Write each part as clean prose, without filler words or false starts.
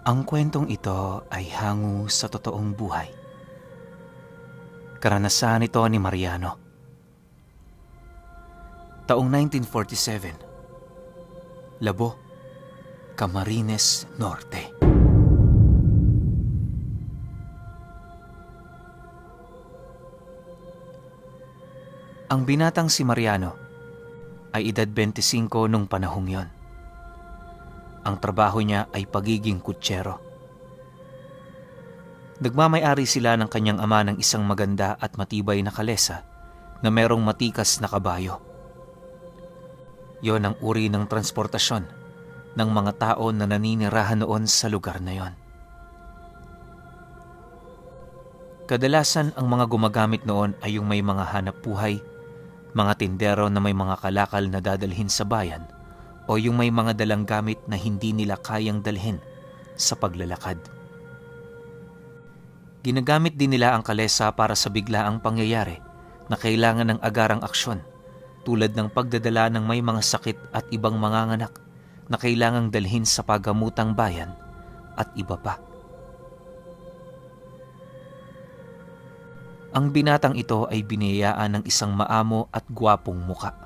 Ang kwentong ito ay hango sa totoong buhay. Karanasan ito ni Mariano. Taong 1947, Labo, Camarines Norte. Ang binatang si Mariano ay edad 25 nung panahong yon. Ang trabaho niya ay pagiging kutsero. Nagmamay-ari sila ng kanyang ama ng isang maganda at matibay na kalesa na merong matikas na kabayo. Yon ang uri ng transportasyon ng mga tao na naninirahan noon sa lugar na yon. Kadalasan ang mga gumagamit noon ay yung may mga hanap buhay, mga tindero na may mga kalakal na dadalhin sa bayan, o yung may mga dalang gamit na hindi nila kayang dalhin sa paglalakad. Ginagamit din nila ang kalesa para sa biglaang pangyayari na kailangan ng agarang aksyon, tulad ng pagdadala ng may mga sakit at ibang manganganak na kailangang dalhin sa paggamutang bayan at iba pa. Ang binatang ito ay biniyayaan ng isang maamo at gwapong muka.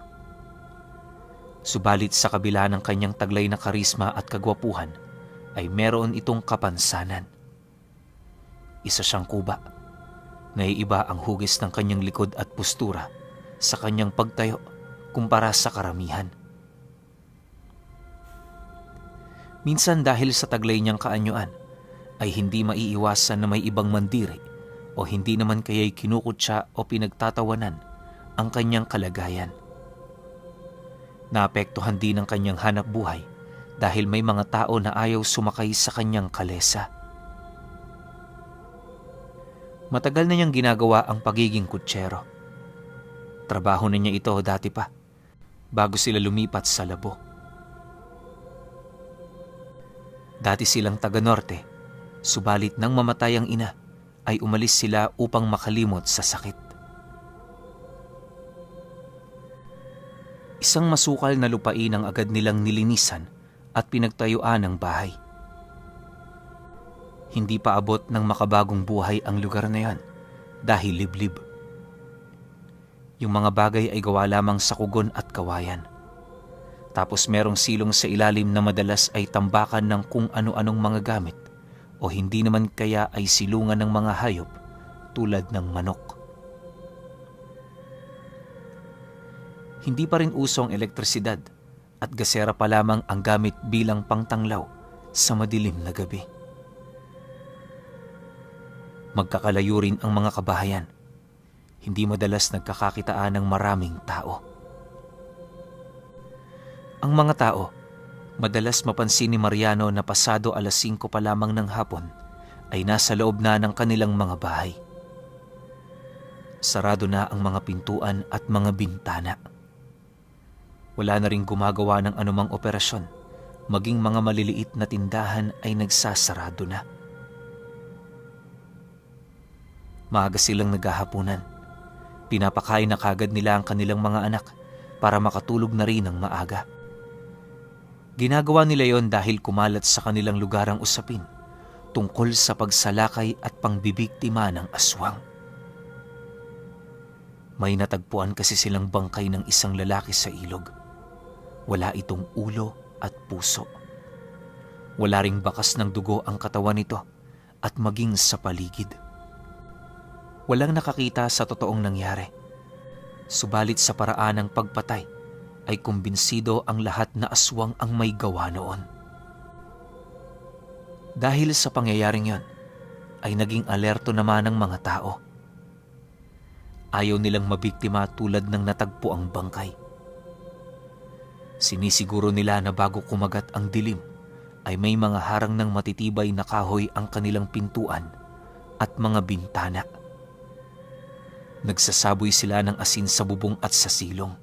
Subalit sa kabila ng kanyang taglay na karisma at kagwapuhan, ay meron itong kapansanan. Isa siyang kuba. Naiiba ang hugis ng kanyang likod at postura sa kanyang pagtayo kumpara sa karamihan. Minsan dahil sa taglay niyang kaanyuan, ay hindi maiiwasan na may ibang mandiri o hindi naman kaya'y kinukutsa o pinagtatawanan ang kanyang kalagayan. Naapektuhan din ang kanyang hanap buhay dahil may mga tao na ayaw sumakay sa kanyang kalesa. Matagal na niyang ginagawa ang pagiging kutsero. Trabaho na niya ito dati pa, bago sila lumipat sa Labo. Dati silang taga-norte, subalit nang mamatay ang ina, ay umalis sila upang makalimot sa sakit. Isang masukal na lupain ang agad nilang nilinisan at pinagtayuan ng bahay. Hindi pa abot ng makabagong buhay ang lugar na yan dahil liblib. Yung mga bagay ay gawa lamang sa kugon at kawayan. Tapos merong silong sa ilalim na madalas ay tambakan ng kung ano-anong mga gamit o hindi naman kaya ay silungan ng mga hayop tulad ng manok. Hindi pa rin uso ang elektrisidad at gasera pa lamang ang gamit bilang pangtanglaw sa madilim na gabi. Magkakalayo rin ang mga kabahayan. Hindi madalas nagkakakitaan ng maraming tao. Ang mga tao, madalas mapansin ni Mariano na pasado 5:00 pa lamang ng hapon ay nasa loob na ng kanilang mga bahay. Sarado na ang mga pintuan at mga bintana. Wala na ring gumagawa ng anumang operasyon, maging mga maliliit na tindahan ay nagsasarado na. Maaga silang naghahapunan. Pinapakain na kagad nila ang kanilang mga anak para makatulog na rin ng maaga. Ginagawa nila yon dahil kumalat sa kanilang lugar ang usapin tungkol sa pagsalakay at pangbibiktima ng aswang. May natagpuan kasi silang bangkay ng isang lalaki sa ilog. Wala itong ulo at puso. Wala ring bakas ng dugo ang katawan nito at maging sa paligid. Walang nakakita sa totoong nangyari. Subalit sa paraan ng pagpatay, ay kumbinsido ang lahat na aswang ang may gawa noon. Dahil sa pangyayaring yon, ay naging alerto naman ang mga tao. Ayaw nilang mabiktima tulad ng natagpo ang bangkay. Sinisiguro nila na bago kumagat ang dilim, ay may mga harang ng matitibay na kahoy ang kanilang pintuan at mga bintana. Nagsasaboy sila ng asin sa bubong at sa silong.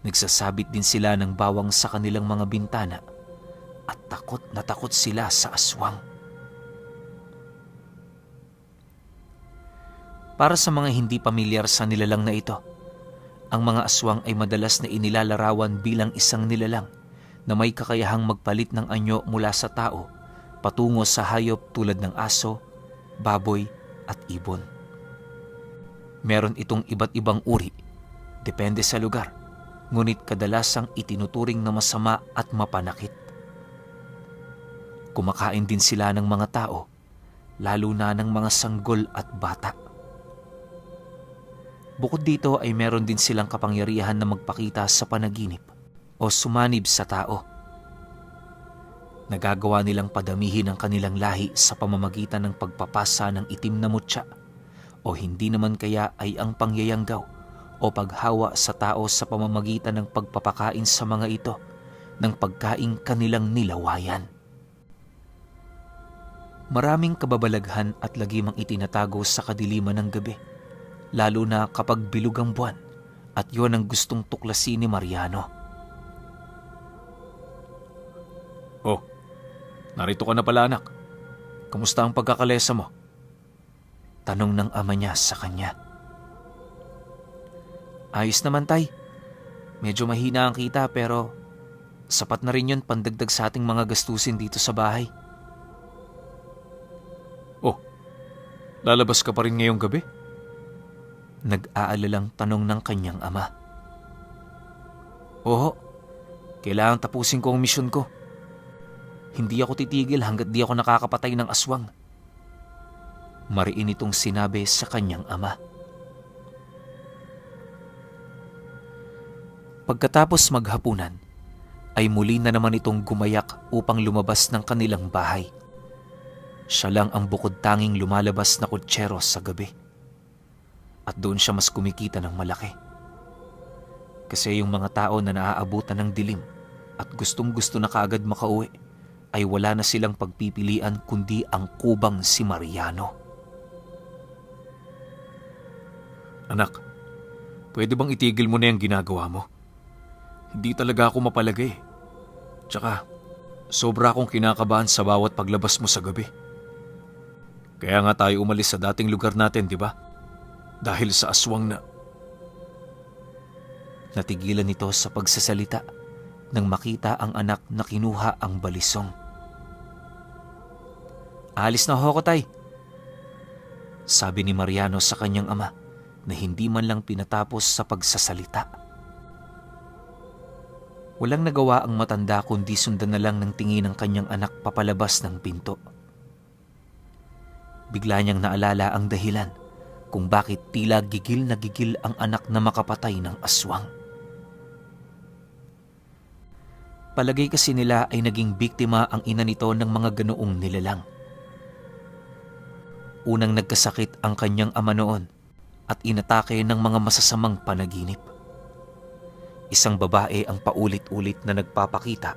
Nagsasabit din sila ng bawang sa kanilang mga bintana at takot na takot sila sa aswang. Para sa mga hindi pamilyar sa nilalang na ito, ang mga aswang ay madalas na inilalarawan bilang isang nilalang na may kakayahang magpalit ng anyo mula sa tao patungo sa hayop tulad ng aso, baboy at ibon. Meron itong iba't ibang uri, depende sa lugar, ngunit kadalasang itinuturing na masama at mapanakit. Kumakain din sila ng mga tao, lalo na ng mga sanggol at bata. Bukod dito ay meron din silang kapangyarihan na magpakita sa panaginip o sumanib sa tao. Nagagawa nilang padamihin ang kanilang lahi sa pamamagitan ng pagpapasa ng itim na mutya o hindi naman kaya ay ang pangyayanggaw o paghawa sa tao sa pamamagitan ng pagpapakain sa mga ito ng pagkaing kanilang nilawayan. Maraming kababalaghan at lagimang itinatago sa kadiliman ng gabi, lalo na kapag bilog ang buwan, at yon ang gustong tuklasin ni Mariano. Oh, narito ka na pala anak. Kamusta ang pagkakalesa mo? Tanong ng ama niya sa kanya. Ayos naman tay. Medyo mahina ang kita pero sapat na rin yun pandagdag sa ating mga gastusin dito sa bahay. Oh, lalabas ka pa rin ngayong gabi? Nag-aalalang tanong ng kanyang ama. Oo, kailangang tapusin ko ang misyon ko. Hindi ako titigil hanggat di ako nakakapatay ng aswang. Mariin itong sinabi sa kanyang ama. Pagkatapos maghapunan, ay muli na naman itong gumayak upang lumabas ng kanilang bahay. Siya lang ang bukod tanging lumalabas na kutsero sa gabi. At doon siya mas kumikita ng malaki. Kasi yung mga tao na naaabutan ng dilim at gustong-gusto na kaagad makauwi, ay wala na silang pagpipilian kundi ang kubang si Mariano. Anak, pwede bang itigil mo na yung ginagawa mo? Hindi talaga ako mapalagay. Tsaka, sobra akong kinakabahan sa bawat paglabas mo sa gabi. Kaya nga tayo umalis sa dating lugar natin, di ba? Dahil sa aswang na... Natigilan nito sa pagsasalita nang makita ang anak na kinuha ang balisong. Alis na ho ko, tay. Sabi ni Mariano sa kanyang ama na hindi man lang pinatapos sa pagsasalita. Walang nagawa ang matanda kundi sundan na lang ng tingin ng kanyang anak papalabas ng pinto. Bigla niyang naalala ang dahilan kung bakit tila gigil na gigil ang anak na makapatay ng aswang. Palagay kasi nila ay naging biktima ang ina nito ng mga ganoong nilalang. Unang nagkasakit ang kanyang ama noon at inatake ng mga masasamang panaginip. Isang babae ang paulit-ulit na nagpapakita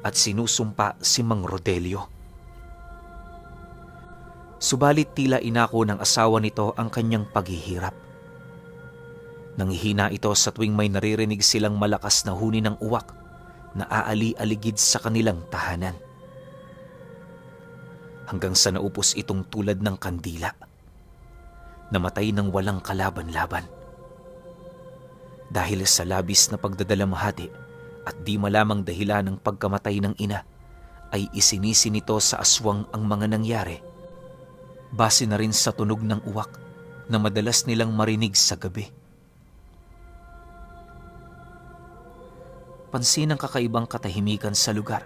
at sinusumpa si Mang Rodelio. Subalit tila inako ng asawa nito ang kanyang paghihirap. Nanghihina ito sa tuwing may naririnig silang malakas na huni ng uwak na aali-aligid sa kanilang tahanan. Hanggang sa naupos itong tulad ng kandila. Namatay ng walang kalaban-laban. Dahil sa labis na pagdadalamhati at di malamang dahilan ng pagkamatay ng ina, ay isinisi nito sa aswang ang mga nangyari. Base na rin sa tunog ng uwak na madalas nilang marinig sa gabi. Pansin ang kakaibang katahimikan sa lugar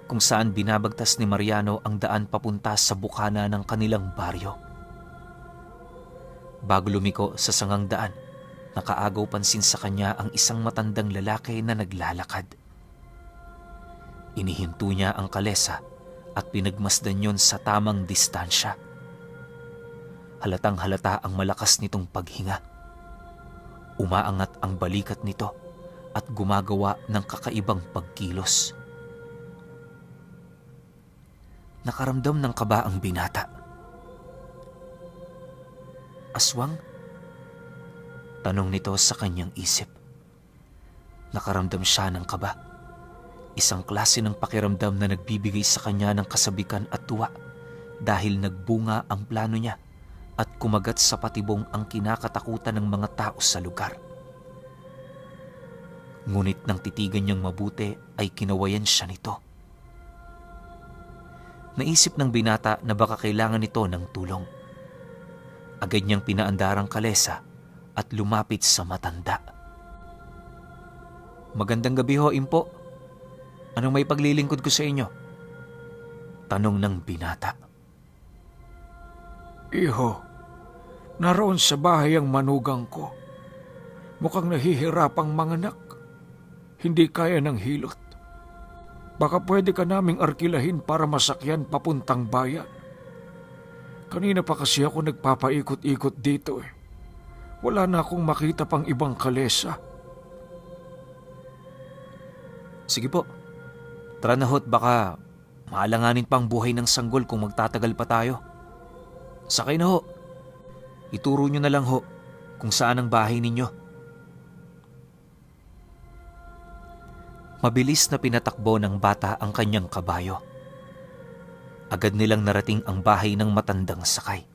kung saan binabagtas ni Mariano ang daan papunta sa bukana ng kanilang baryo. Bago lumiko sa sangang daan, nakaagaw pansin sa kanya ang isang matandang lalaki na naglalakad. Inihinto niya ang kalesa at pinagmasdan yon sa tamang distansya. Halatang halata ang malakas nitong paghinga. Umaangat ang balikat nito at gumagawa ng kakaibang pagkilos. Nakaramdam ng kaba ang binata. Aswang? Tanong nito sa kanyang isip. Nakaramdam siya ng kaba. Isang klase ng pakiramdam na nagbibigay sa kanya ng kasabikan at tuwa dahil nagbunga ang plano niya at kumagat sa patibong ang kinakatakutan ng mga tao sa lugar. Ngunit nang titigan niyang mabuti ay kinawayan siya nito. Naisip ng binata na baka kailangan nito ng tulong. Agad niyang pinaandar ang kalesa at lumapit sa matanda. "Magandang gabi ho, Impo. Anong may paglilingkod ko sa inyo?" tanong ng binata. Iho, naroon sa bahay ang manugang ko. Mukhang nahihirapang manganak. Hindi kaya ng hilot. Baka pwede ka naming arkilahin para masakyan papuntang bayan. Kanina pa kasi ako nagpapaikot-ikot dito eh. Wala na akong makita pang ibang kalesa. "Sige po, tara na ho't baka maalanganin pang buhay ng sanggol kung magtatagal pa tayo. Sakay na ho. Ituro nyo na lang ho kung saan ang bahay ninyo." Mabilis na pinatakbo ng bata ang kanyang kabayo. Agad nilang narating ang bahay ng matandang sakay.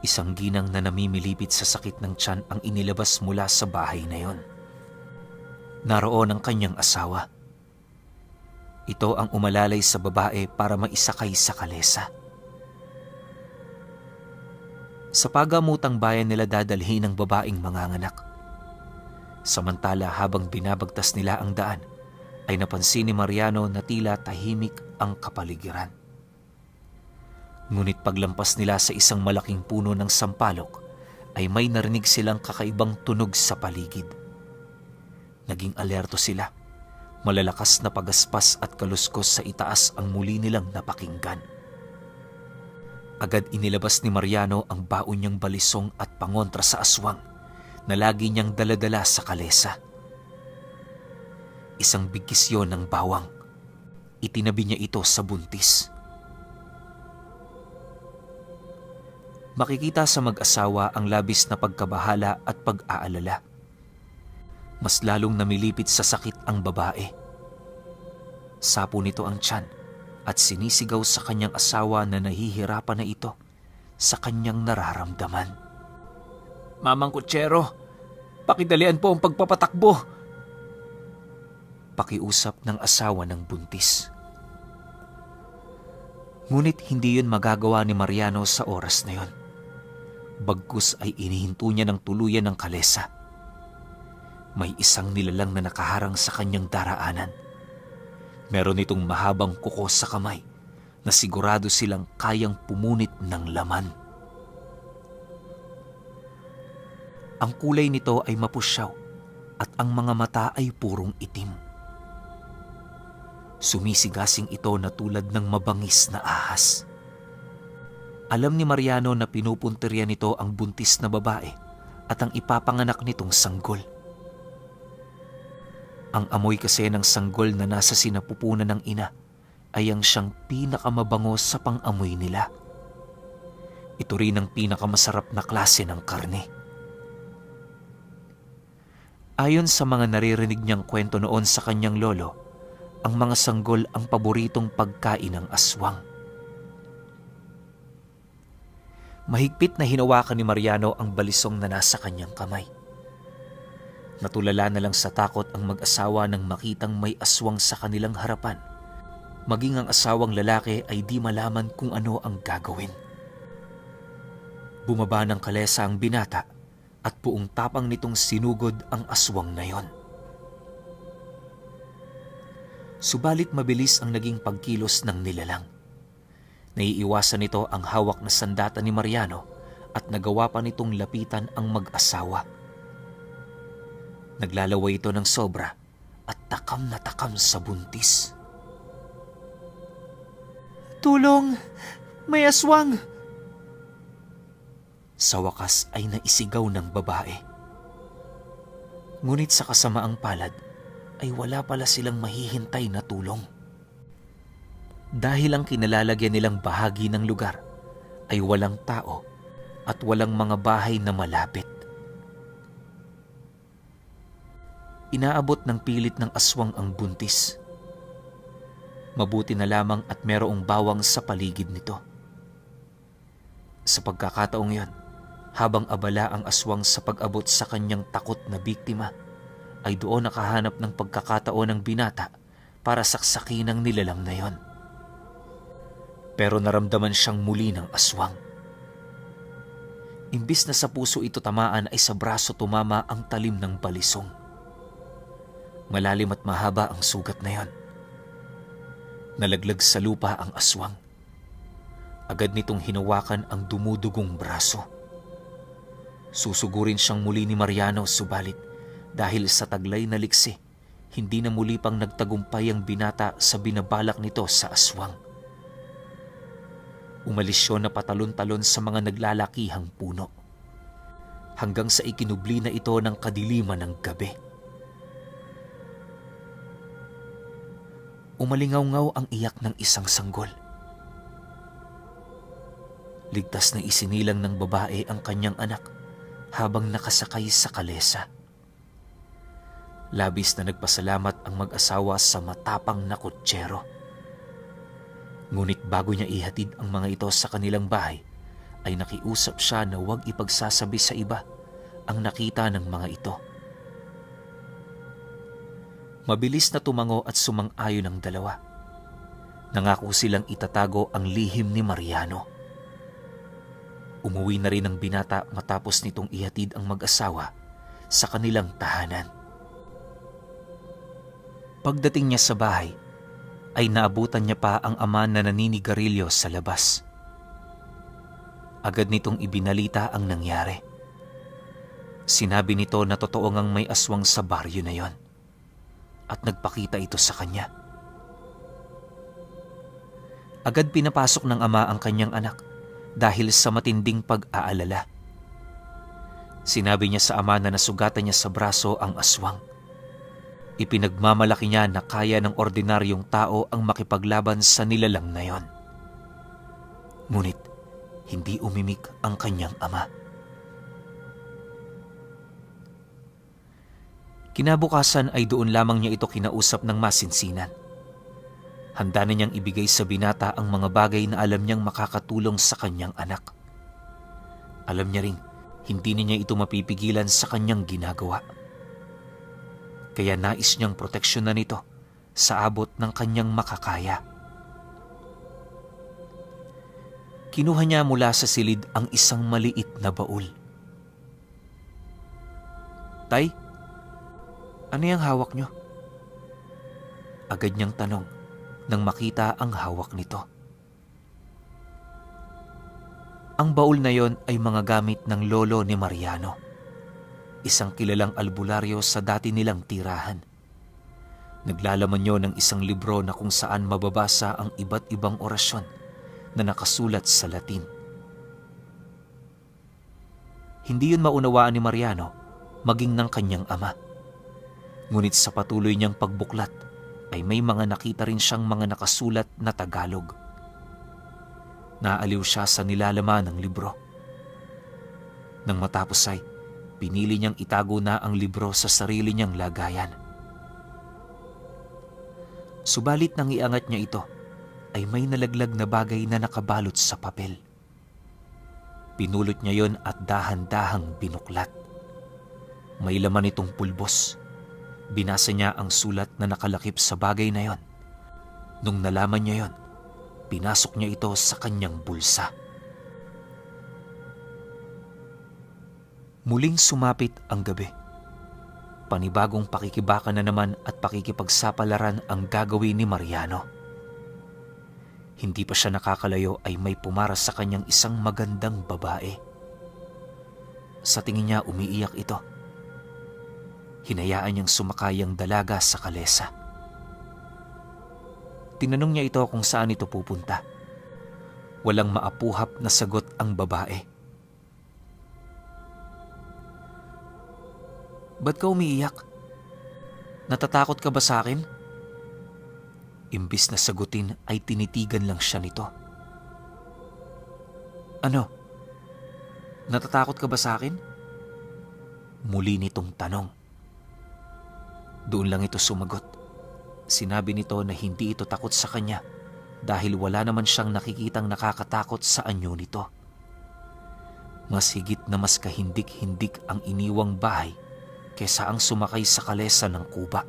Isang ginang na namimilipit sa sakit ng tiyan ang inilabas mula sa bahay na yon. Naroon ang kanyang asawa. Ito ang umalalay sa babae para maisakay sa kalesa. Sa pagamutang bayan nila dadalhin ang babaeng manganganak. Samantala habang binabagtas nila ang daan, ay napansin ni Mariano na tila tahimik ang kapaligiran. Ngunit paglampas nila sa isang malaking puno ng sampalok, ay may narinig silang kakaibang tunog sa paligid. Naging alerto sila. Malalakas na pagaspas at kaluskos sa itaas ang muli nilang napakinggan. Agad inilabas ni Mariano ang baon niyang balisong at pangontra sa aswang na lagi niyang daladala sa kalesa. Isang bigkis yon ng bawang. Itinabi niya ito sa buntis. Makikita sa mag-asawa ang labis na pagkabahala at pag-aalala. Mas lalong namilipit sa sakit ang babae. Sapo nito ang tiyan at sinisigaw sa kanyang asawa na nahihirapan na ito sa kanyang nararamdaman. "Mamang Kutsero, pakidalian po ang pagpapatakbo," pakiusap ng asawa ng buntis. Ngunit hindi yun magagawa ni Mariano sa oras na yon. Bagkus ay inihinto niya ng tuluyan ng kalesa. May isang nilalang na nakaharang sa kanyang daraanan. Meron itong mahabang kuko sa kamay na sigurado silang kayang pumunit ng laman. Ang kulay nito ay mapusyaw at ang mga mata ay purong itim. Sumisigasing ito na tulad ng mabangis na ahas. Alam ni Mariano na pinupuntirya nito ang buntis na babae at ang ipapanganak nitong sanggol. Ang amoy kasi ng sanggol na nasa sinapupunan ng ina ay ang siyang pinakamabango sa pang-amoy nila. Ito rin ang pinakamasarap na klase ng karne. Ayon sa mga naririnig niyang kwento noon sa kanyang lolo, ang mga sanggol ang paboritong pagkain ng aswang. Mahigpit na hinawakan ni Mariano ang balisong na nasa kanyang kamay. Natulala na lang sa takot ang mag-asawa nang makitang may aswang sa kanilang harapan. Maging ang asawang lalaki ay di malaman kung ano ang gagawin. Bumaba ng kalesa ang binata at buong tapang nitong sinugod ang aswang na yon. Subalit mabilis ang naging pagkilos ng nilalang. Naiiwasan nito ang hawak na sandata ni Mariano at nagawa pa nitong lapitan ang mag-asawa. Naglalaway ito ng sobra at takam na takam sa buntis. "Tulong! May aswang!" Sa wakas ay naisigaw ng babae. Ngunit sa kasamaang palad ay wala pala silang mahihintay na tulong. Dahil ang kinalalagyan nilang bahagi ng lugar ay walang tao at walang mga bahay na malapit. Inaabot ng pilit ng aswang ang buntis. Mabuti na lamang at merong bawang sa paligid nito. Sa pagkakataong yon, habang abala ang aswang sa pag-abot sa kanyang takot na biktima, ay doon nakahanap ng pagkakataon ng binata para saksakin ang nilalang na yon. Pero naramdaman siyang muli ng aswang. Imbis na sa puso ito tamaan ay sa braso tumama ang talim ng balisong. Malalim at mahaba ang sugat na yon. Nalaglag sa lupa ang aswang. Agad nitong hinawakan ang dumudugong braso. Susugurin siyang muli ni Mariano, subalit dahil sa taglay na liksi, hindi na muli pang nagtagumpay ang binata sa binabalak nito sa aswang. Umalis siya na patalon-talon sa mga naglalakihang puno, hanggang sa ikinubli na ito ng kadiliman ng gabi. Umalingaw-ngaw ang iyak ng isang sanggol. Ligtas na isinilang ng babae ang kanyang anak habang nakasakay sa kalesa. Labis na nagpasalamat ang mag-asawa sa matapang na kutsero. Ngunit bago niya ihatid ang mga ito sa kanilang bahay, ay nakiusap siya na huwag ipagsasabi sa iba ang nakita ng mga ito. Mabilis na tumango at sumang-ayon ang dalawa. Nangako silang itatago ang lihim ni Mariano. Umuwi na rin ang binata matapos nitong ihatid ang mag-asawa sa kanilang tahanan. Pagdating niya sa bahay, ay naabutan niya pa ang ama na naninigarilyo sa labas. Agad nitong ibinalita ang nangyari. Sinabi nito na totoo ngang may aswang sa baryo na yon, at nagpakita ito sa kanya. Agad pinapasok ng ama ang kanyang anak dahil sa matinding pag-aalala. Sinabi niya sa ama na nasugatan niya sa braso ang aswang. Ipinagmamalaki niya na kaya ng ordinaryong tao ang makipaglaban sa nilalang na yon. Ngunit hindi umimik ang kanyang ama. Kinabukasan ay doon lamang niya ito kinausap ng masinsinan. Handa na niyang ibigay sa binata ang mga bagay na alam niyang makakatulong sa kanyang anak. Alam niya ring hindi niya ito mapipigilan sa kanyang ginagawa. Kaya nais niyang proteksyonan ito sa abot ng kanyang makakaya. Kinuha niya mula sa silid ang isang maliit na baul. "Tay, ano yung hawak niyo?" Agad niyang tanong nang makita ang hawak nito. Ang baul na yon ay mga gamit ng lolo ni Mariano, isang kilalang albularyo sa dati nilang tirahan. Naglalaman yon ng isang libro na kung saan mababasa ang iba't ibang orasyon na nakasulat sa Latin. Hindi yun maunawaan ni Mariano, maging ng kanyang ama. Ngunit sa patuloy niyang pagbuklat ay may mga nakita rin siyang mga nakasulat na Tagalog. Naaliw siya sa nilalaman ng libro. Nang matapos ay pinili niyang itago na ang libro sa sarili niyang lagayan. Subalit nang iangat niya ito, ay may nalaglag na bagay na nakabalot sa papel. Pinulot niya yon at dahan-dahang binuklat. May laman itong pulbos. Binasa niya ang sulat na nakalakip sa bagay na yon. Nung nalaman niya yon, pinasok niya ito sa kanyang bulsa. Muling sumapit ang gabi. Panibagong pakikibaka na naman at pakikipagsapalaran ang gagawin ni Mariano. Hindi pa siya nakakalayo ay may pumara sa kanyang isang magandang babae. Sa tingin niya umiiyak ito. Hinayaan niyang sumakay ang dalaga sa kalesa. Tinanong niya ito kung saan ito pupunta. Walang maapuhap na sagot ang babae. "Ba't ka umiiyak? Natatakot ka ba sa akin?" Imbis na sagutin ay tinitigan lang siya nito. "Ano? Natatakot ka ba sa akin?" Muli nitong tanong. Doon lang ito sumagot. Sinabi nito na hindi ito takot sa kanya dahil wala naman siyang nakikitang nakakatakot sa anyo nito. Mas higit na mas kahindik-hindik ang iniwang bahay kesa ang sumakay sa kalesa ng kuba.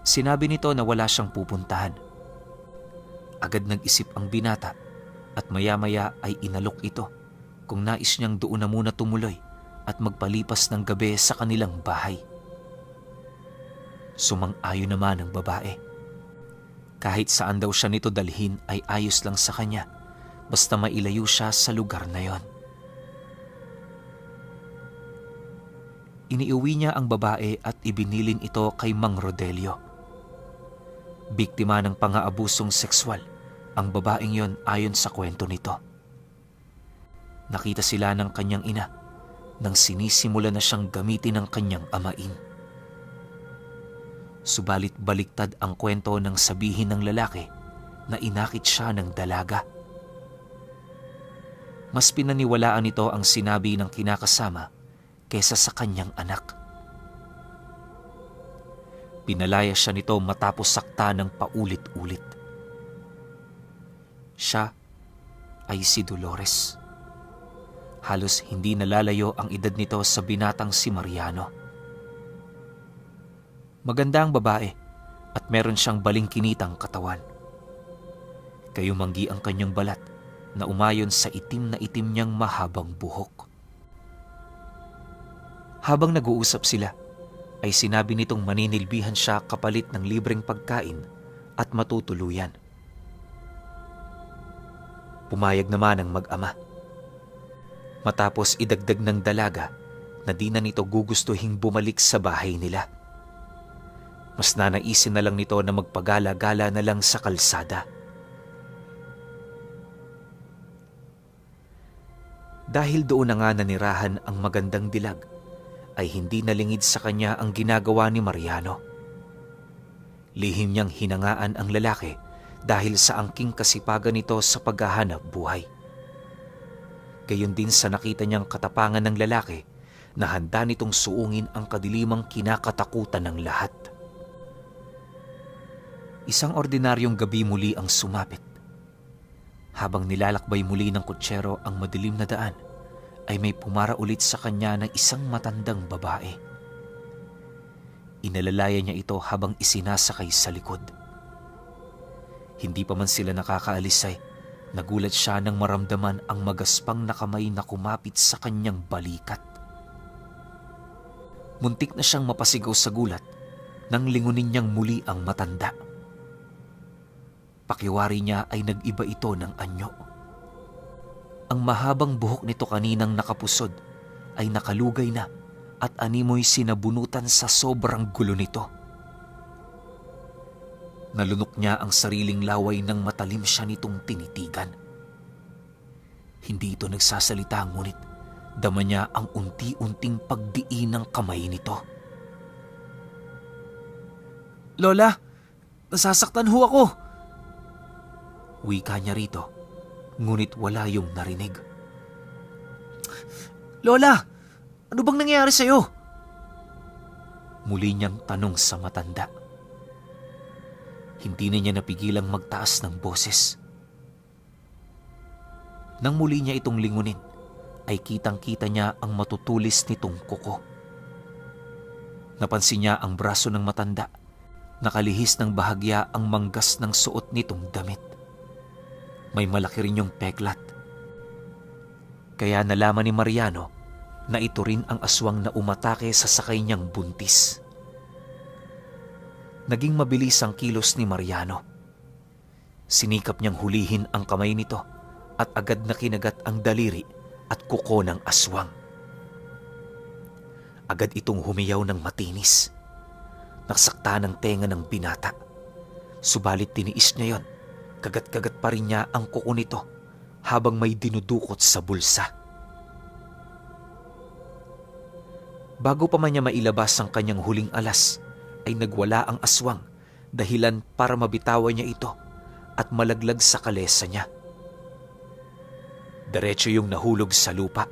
Sinabi nito na wala siyang pupuntahan. Agad nag-isip ang binata at maya-maya ay inalok ito kung nais niyang doon na muna tumuloy at magpalipas ng gabi sa kanilang bahay. Sumang-ayon naman ang babae. Kahit saan daw siya nito dalhin ay ayos lang sa kanya basta mailayo siya sa lugar na yon. Iniuwi niya ang babae at ibinilin ito kay Mang Rodelio. Biktima ng pang-aabusong sexual ang babaeng yon ayon sa kwento nito. Nakita sila ng kanyang ina nang sinisimula na siyang gamitin ng kanyang amain. Subalit baliktad ang kwento nang sabihin ng lalaki na inakit siya ng dalaga. Mas pinaniwalaan nito ang sinabi ng kinakasama kesa sa kanyang anak. Pinalaya siya nito matapos sakta ng paulit-ulit. Siya ay si Dolores. Halos hindi nalalayo ang edad nito sa binatang si Mariano. Maganda ang babae at meron siyang balingkinitang katawan. Kayumanggi ang kanyang balat na umayon sa itim na itim niyang mahabang buhok. Habang nag-uusap sila, ay sinabi nitong maninilbihan siya kapalit ng libreng pagkain at matutuluyan. Pumayag naman ang mag-ama. Matapos idagdag ng dalaga na di na nito gugustuhing bumalik sa bahay nila. Mas nanaisin na lang nito na magpagala-gala na lang sa kalsada. Dahil doon na nga nanirahan ang magandang dilag, ay hindi nalingid sa kanya ang ginagawa ni Mariano. Lihim niyang hinangaan ang lalaki dahil sa angking kasipagan nito sa paghahanap buhay. Gayon din sa nakita niyang katapangan ng lalaki na handa nitong suungin ang kadilimang kinakatakutan ng lahat. Isang ordinaryong gabi muli ang sumapit. Habang nilalakbay muli ng kutsero ang madilim na daan, ay may pumara ulit sa kanya ng isang matandang babae. Inalalaya niya ito habang isinasakay sa likod. Hindi pa man sila nakakaalis ay nagulat siya nang maramdaman ang magaspang na kamay na kumapit sa kanyang balikat. Muntik na siyang mapasigaw sa gulat nang lingunin niyang muli ang matanda. Pakiwari niya ay nag-iba ito ng anyo. Ang mahabang buhok nito kaninang nakapusod ay nakalugay na at animoy sinabunutan sa sobrang gulo nito. Nalunok niya ang sariling laway nang matalim siya nitong tinitigan. Hindi ito nagsasalita ngunit dama niya ang unti-unting pagdiin ng kamay nito. "Lola, nasasaktan ho ako!" Wika niya rito, ngunit wala yung narinig. "Lola, ano bang nangyayari sa'yo?" Muli niyang tanong sa matanda. Hindi na niya napigilang magtaas ng boses. Nang muli niya itong lingunin, ay kitang-kita niya ang matutulis nitong kuko. Napansin niya ang braso ng matanda. Nakalihis ng bahagya ang manggas ng suot nitong damit. May malaki rin yung peklat. Kaya nalaman ni Mariano na ito rin ang aswang na umatake sa sakay niyang buntis. Naging mabilis ang kilos ni Mariano. Sinikap niyang hulihin ang kamay nito at agad na kinagat ang daliri at kuko ng aswang. Agad itong humiyaw ng matinis. Naksakta ng tenga ng binata. Subalit tiniis niya yon. Kagat-kagat pa rin niya ang kuko nito habang may dinudukot sa bulsa. Bago pa man niya mailabas ang kanyang huling alas, ay nagwala ang aswang, dahilan para mabitawan niya ito at malaglag sa kalesa niya. Diretso yung nahulog sa lupa.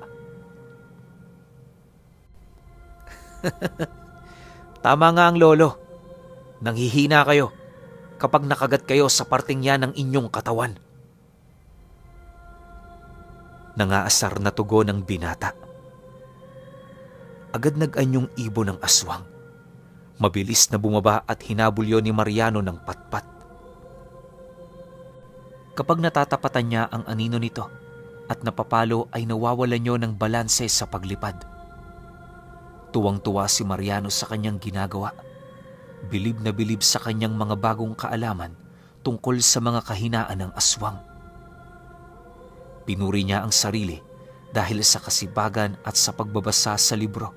Tama nga ang lolo. Nanghihina kayo kapag nakagat kayo sa parting yan ng inyong katawan. Nangaasar na tugon ng binata. Agad nag-anyong ibon ng aswang. Mabilis na bumaba at hinabol yon ni Mariano ng patpat. Kapag natatapatan niya ang anino nito at napapalo ay nawawalan niyo ng balanse sa paglipad. Tuwang-tuwa si Mariano sa kanyang ginagawa. Bilib na bilib sa kanyang mga bagong kaalaman tungkol sa mga kahinaan ng aswang. Pinuri niya ang sarili dahil sa kasibagan at sa pagbabasa sa libro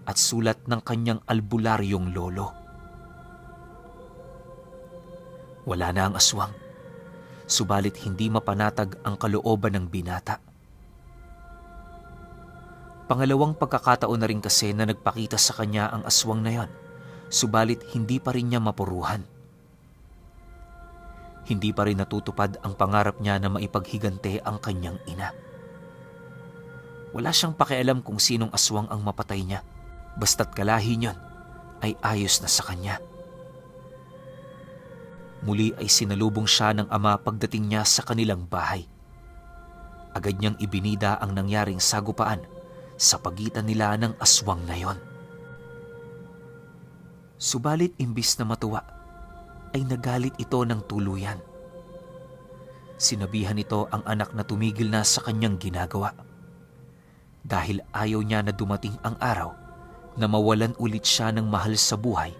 at sulat ng kanyang albularyong lolo. Wala na ang aswang, subalit hindi mapanatag ang kalooban ng binata. Pangalawang pagkakataon na rin kasi na nagpakita sa kanya ang aswang na yon, subalit hindi pa rin niya mapuruhan. Hindi pa rin natutupad ang pangarap niya na maipaghigante ang kanyang ina. Wala siyang pakialam kung sinong aswang ang mapatay niya, basta't kalahi niyon ay ayos na sa kanya. Muli ay sinalubong siya ng ama pagdating niya sa kanilang bahay. Agad niyang ibinida ang nangyaring sagupaan sa pagitan nila ng aswang na yon. Subalit imbis na matuwa, ay nagalit ito ng tuluyan. Sinabihan ito ang anak na tumigil na sa kanyang ginagawa. Dahil ayaw niya na dumating ang araw na mawalan ulit siya ng mahal sa buhay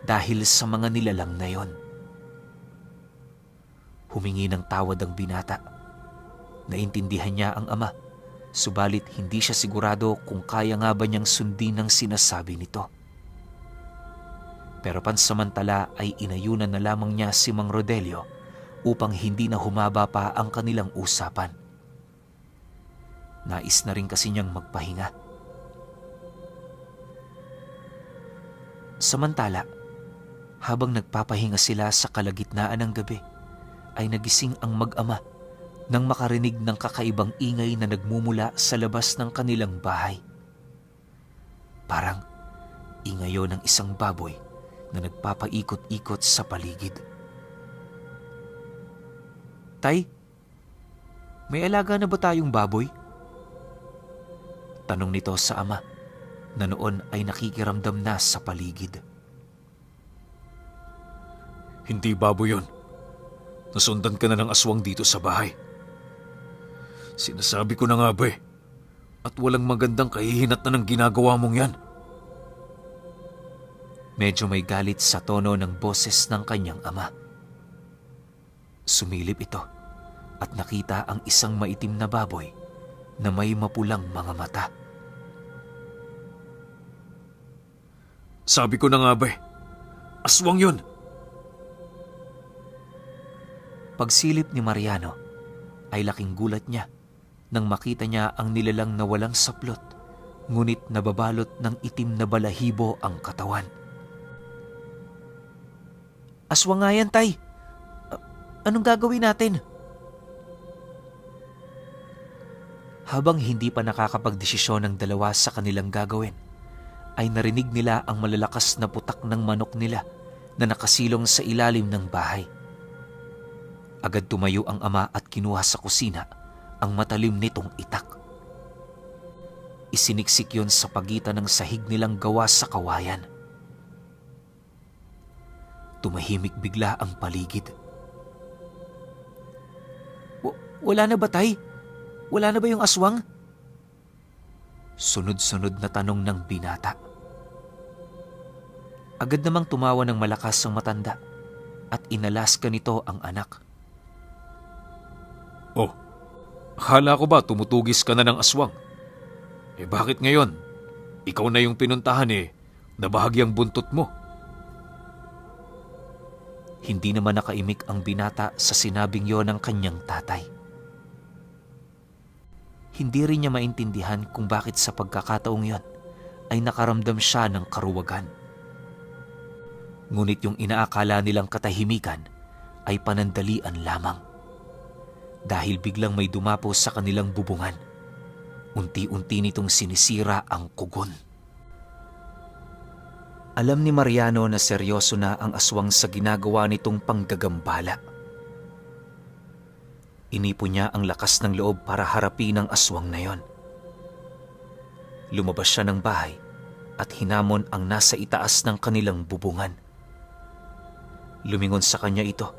dahil sa mga nilalang na yon. Humingi ng tawad ang binata. Naintindihan niya ang ama, subalit hindi siya sigurado kung kaya nga ba niyang sundin ang sinasabi nito. Pero pansamantala ay inayunan na lamang niya si Mang Rodelio upang hindi na humaba pa ang kanilang usapan. Nais na rin kasi niyang magpahinga. Samantala, habang nagpapahinga sila sa kalagitnaan ng gabi, ay nagising ang mag-ama nang makarinig ng kakaibang ingay na nagmumula sa labas ng kanilang bahay. Parang ingayo ng isang baboy na nagpapaikot-ikot sa paligid. "Tay, may alaga na ba tayong baboy?" Tanong nito sa ama na noon ay nakikiramdam na sa paligid. Hindi baboy yun. Nasundan ka na ng aswang dito sa bahay. Sinasabi ko na nga ba eh. At walang magandang kahihinat na ng ginagawa mong yan. Medyo may galit sa tono ng boses ng kanyang ama. Sumilip ito at nakita ang isang maitim na baboy na may mapulang mga mata. Sabi ko na nga ba eh. Aswang yun. Pagsilip ni Mariano ay laking gulat niya nang makita niya ang nilalang na walang saplot, ngunit nababalot ng itim na balahibo ang katawan. "Aswang nga yan, tay. Anong gagawin natin?" Habang hindi pa nakakapagdesisyon ng dalawa sa kanilang gagawin, ay narinig nila ang malalakas na putak ng manok nila na nakasilong sa ilalim ng bahay. Agad tumayo ang ama at kinuha sa kusina ang matalim nitong itak. Isiniksik yon sa pagitan ng sahig nilang gawa sa kawayan. Tumahimik bigla ang paligid. Wala na ba, tay? Wala na ba yung aswang?" Sunod-sunod na tanong ng binata. Agad namang tumawa ng malakas ang matanda at inalaskan nito ang anak. "Oh, akala ko ba tumutugis ka na ng aswang? Eh bakit ngayon? Ikaw na yung pinuntahan eh, na bahagyang buntot mo." Hindi naman nakaimik ang binata sa sinabing yon ng kanyang tatay. Hindi rin niya maintindihan kung bakit sa pagkakataong yon ay nakaramdam siya ng karuwagan. Ngunit yung inaakala nilang katahimikan ay panandalian lamang. Dahil biglang may dumapo sa kanilang bubungan, unti-unti nitong sinisira ang kugon. Alam ni Mariano na seryoso na ang aswang sa ginagawa nitong panggagambala. Inipon niya ang lakas ng loob para harapin ang aswang na yon. Lumabas siya ng bahay at hinamon ang nasa itaas ng kanilang bubungan. Lumingon sa kanya ito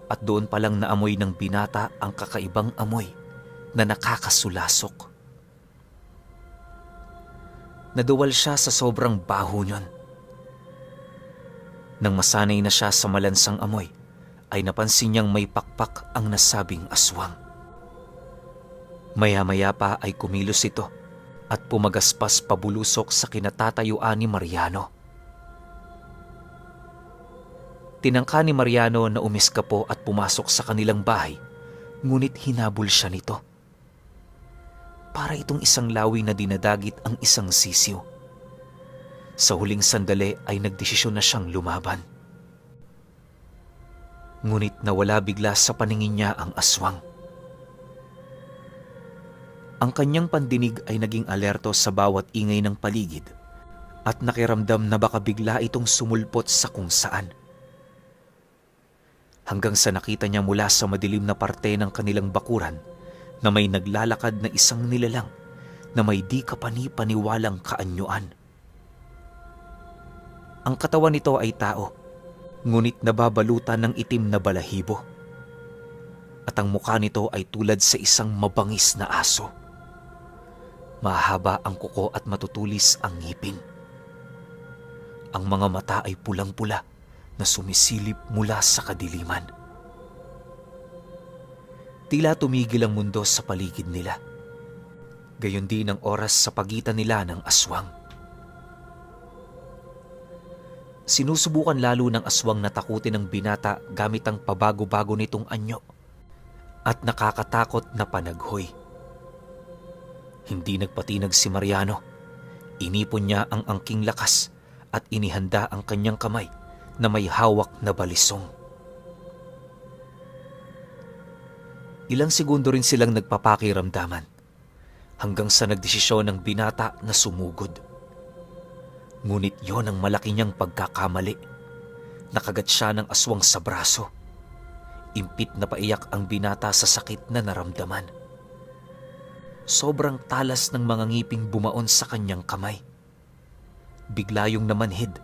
at doon palang naamoy ng binata ang kakaibang amoy na nakakasulasok. Naduwal siya sa sobrang baho niyon. Nang masanay na siya sa malansang amoy, ay napansin niyang may pakpak ang nasabing aswang. Maya-maya pa ay kumilos ito at pumagaspas pabulusok sa kinatatayuan ni Mariano. Tinangka ni Mariano na umiskapo at pumasok sa kanilang bahay, ngunit hinabol siya nito. Para itong isang lawi na dinadagit ang isang sisiw. Sa huling sandali ay nagdesisyon na siyang lumaban. Ngunit nawala bigla sa paningin niya ang aswang. Ang kanyang pandinig ay naging alerto sa bawat ingay ng paligid at nakiramdam na baka bigla itong sumulpot sa kung saan. Hanggang sa nakita niya mula sa madilim na parte ng kanilang bakuran na may naglalakad na isang nilalang na may di kapani-paniwalang kaanyuan. Ang katawan nito ay tao, ngunit nababalutan ng itim na balahibo. At ang mukha nito ay tulad sa isang mabangis na aso. Mahaba ang kuko at matutulis ang ngipin. Ang mga mata ay pulang-pula na sumisilip mula sa kadiliman. Tila tumigil ang mundo sa paligid nila. Gayon din ang oras sa pagitan nila ng aswang. Sinusubukan lalo ng aswang na takutin ng binata gamit ang pabago-bago nitong anyo at nakakatakot na panaghoy. Hindi nagpatinag si Mariano. Inipon niya ang angking lakas at inihanda ang kanyang kamay na may hawak na balisong. Ilang segundo rin silang nagpapakiramdaman hanggang sa nagdesisyon ng binata na sumugod. Ngunit yon ang malaki niyang pagkakamali. Nakagat siya ng aswang sa braso. Impit na paiyak ang binata sa sakit na naramdaman. Sobrang talas ng mga ngiping bumaon sa kanyang kamay. Bigla yung namanhid.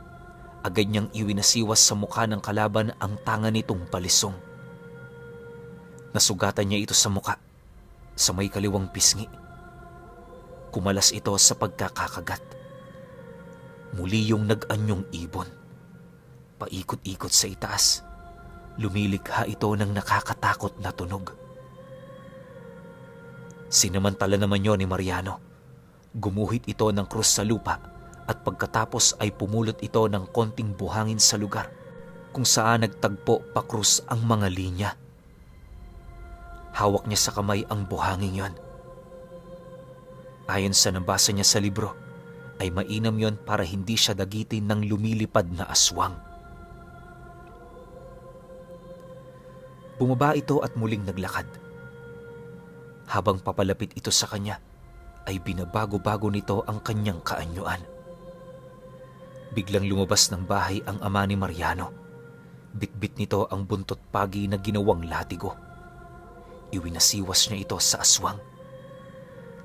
Agad niyang iwinasiwas sa mukha ng kalaban ang tanga nitong balisong. Nasugatan niya ito sa muka, sa may kaliwang pisngi. Kumalas ito sa pagkakakagat. Muli yung nag-anyong ibon. Paikot-ikot sa itaas. Lumilikha ito ng nakakatakot na tunog. Sinamantala naman yon ni Mariano. Gumuhit ito ng krus sa lupa at pagkatapos ay pumulot ito ng konting buhangin sa lugar kung saan nagtagpo pa krus ang mga linya. Hawak niya sa kamay ang buhangin yon. Ayon sa nabasa niya sa libro, ay mainam yon para hindi siya dagitin ng lumilipad na aswang. Bumaba ito at muling naglakad. Habang papalapit ito sa kanya, ay binabago-bago nito ang kanyang kaanyuan. Biglang lumabas ng bahay ang ama ni Mariano. Bitbit nito ang buntot pagi na ginawang latigo. Iwinasiwas niya ito sa aswang.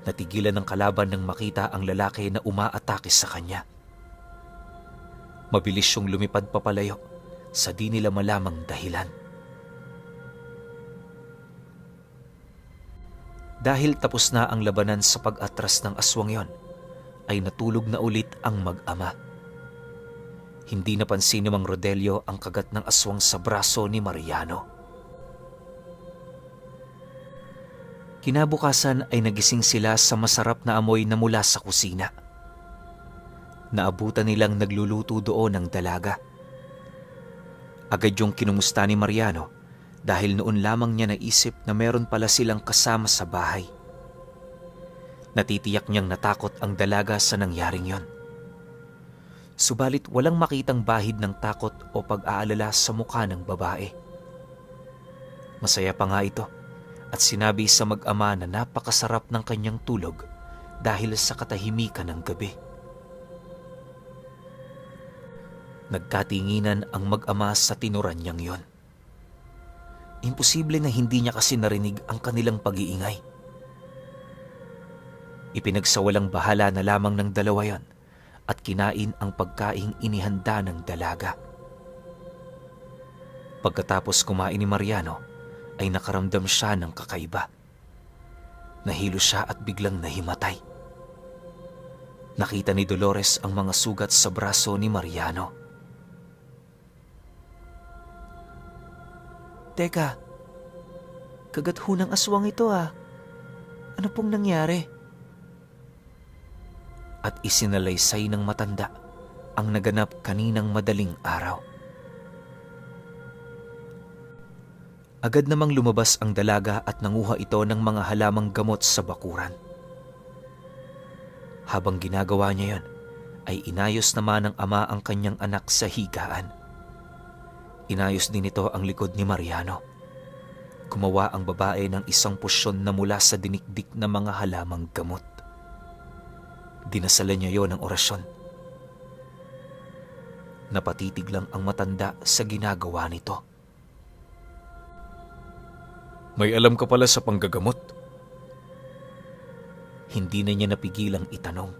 Natigilan ng kalaban nang makita ang lalaki na umaatake sa kanya. Mabilis siyang lumipad papalayo sa di nila malamang dahilan. Dahil tapos na ang labanan sa pag-atras ng aswang yon, ay natulog na ulit ang mag-ama. Hindi napansin ni Mang Rodelio ang kagat ng aswang sa braso ni Mariano. Kinabukasan ay nagising sila sa masarap na amoy na mula sa kusina. Naabutan nilang nagluluto doon ng dalaga. Agad yung kinumusta ni Mariano dahil noon lamang niya naisip na meron pala silang kasama sa bahay. Natitiyak niyang natakot ang dalaga sa nangyaring yon. Subalit walang makitang bahid ng takot o pag-aalala sa mukha ng babae. Masaya pa nga ito at sinabi sa mag-ama na napakasarap ng kanyang tulog dahil sa katahimikan ng gabi. Nagkatinginan ang mag-ama sa tinuran niyang yon. Imposible na hindi niya kasi narinig ang kanilang pag-iingay. Ipinagsawalang bahala na lamang ng dalawa yon at kinain ang pagkaing inihanda ng dalaga. Pagkatapos kumain ni Mariano, ay nakaramdam siya ng kakaiba. Nahilo siya at biglang nahimatay. Nakita ni Dolores ang mga sugat sa braso ni Mariano. Teka, kagat ho ng aswang ito ah. Ano pong nangyari? At isinalaysay ng matanda ang naganap kaninang madaling araw. Agad namang lumabas ang dalaga at nanguha ito ng mga halamang gamot sa bakuran. Habang ginagawa niya yon, ay inayos naman ng ama ang kanyang anak sa higaan. Inayos din ito ang likod ni Mariano. Gumawa ang babae ng isang pusyon na mula sa dinikdik na mga halamang gamot. Dinasalan niya yon ng orasyon. Napatitig lang ang matanda sa ginagawa nito. May alam ka pala sa panggagamot. Hindi na niya napigilang itanong.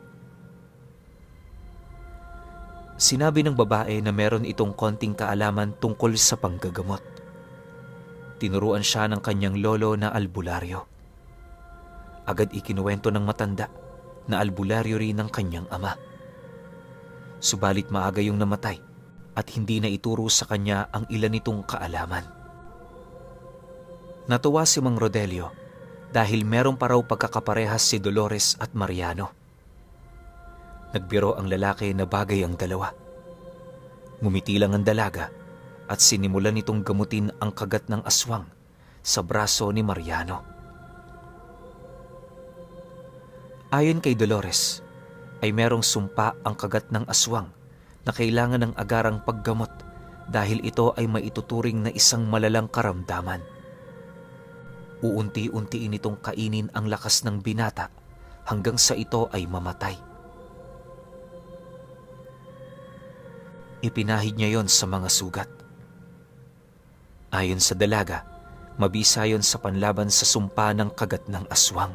Sinabi ng babae na meron itong konting kaalaman tungkol sa panggagamot. Tinuruan siya ng kanyang lolo na albularyo. Agad ikinuwento ng matanda na albularyo rin ng kanyang ama. Subalit maaga yung namatay at hindi na ituro sa kanya ang ilan nitong kaalaman. Natuwa si Mang Rodelio dahil meron pa raw pagkakaparehas si Dolores at Mariano. Nagbiro ang lalaki na bagay ang dalawa. Ngumiti lang ang dalaga at sinimulan nitong gamutin ang kagat ng aswang sa braso ni Mariano. Ayon kay Dolores, ay merong sumpa ang kagat ng aswang na kailangan ng agarang paggamot dahil ito ay maituturing na isang malalang karamdaman. Uunti-untiin itong kainin ang lakas ng binata hanggang sa ito ay mamatay. Ipinahid niya yon sa mga sugat. Ayon sa dalaga, mabisa yon sa panlaban sa sumpa ng kagat ng aswang.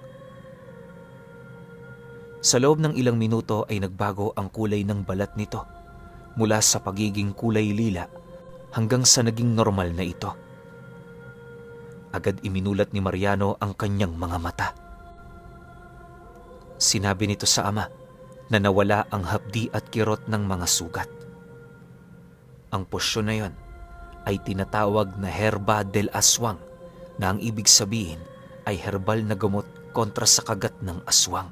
Sa loob ng ilang minuto ay nagbago ang kulay ng balat nito mula sa pagiging kulay lila hanggang sa naging normal na ito. Agad iminulat ni Mariano ang kanyang mga mata. Sinabi nito sa ama na nawala ang hapdi at kirot ng mga sugat. Ang posyon na yon ay tinatawag na herba del aswang na ang ibig sabihin ay herbal na gamot kontra sa kagat ng aswang.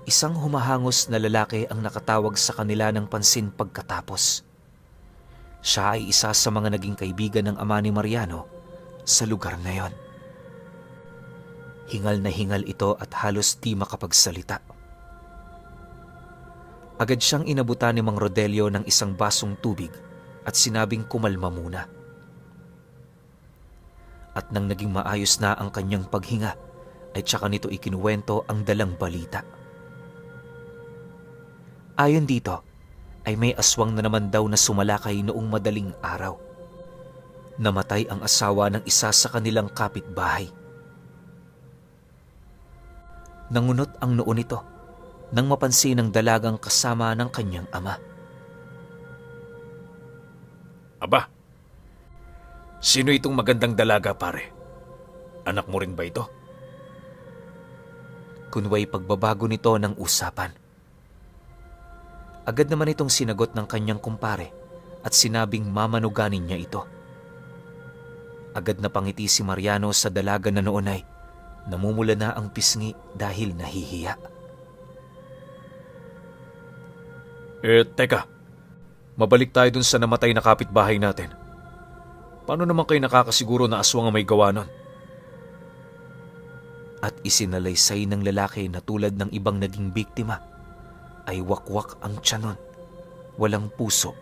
Isang humahangos na lalaki ang nakatawag sa kanila ng pansin pagkatapos. Siya ay isa sa mga naging kaibigan ng ama ni Mariano sa lugar na yon. Hingal na hingal ito at halos di makapagsalita. Agad siyang inabutan ni Mang Rodelio ng isang basong tubig at sinabing kumalma muna. At nang naging maayos na ang kanyang paghinga, ay tsaka nito ikinuwento ang dalang balita. Ayon dito, ay may aswang na naman daw na sumalakay noong madaling araw. Namatay ang asawa ng isa sa kanilang kapitbahay. Nangunot ang noo nito nang mapansin ng dalagang kasama ng kanyang ama. Aba, sino itong magandang dalaga pare? Anak mo rin ba ito? Kunway pagbabago nito ng usapan. Agad naman itong sinagot ng kanyang kumpare at sinabing mamanuganin niya ito. Agad na pangiti si Mariano sa dalaga na noon ay namumula na ang pisngi dahil nahihiya. Teka, mabalik tayo dun sa namatay na kapitbahay natin. Paano naman kayo nakakasiguro na aswang ang may gawa nun? At isinalaysay ng lalaki na tulad ng ibang naging biktima, ay wakwak ang tiyanon, walang puso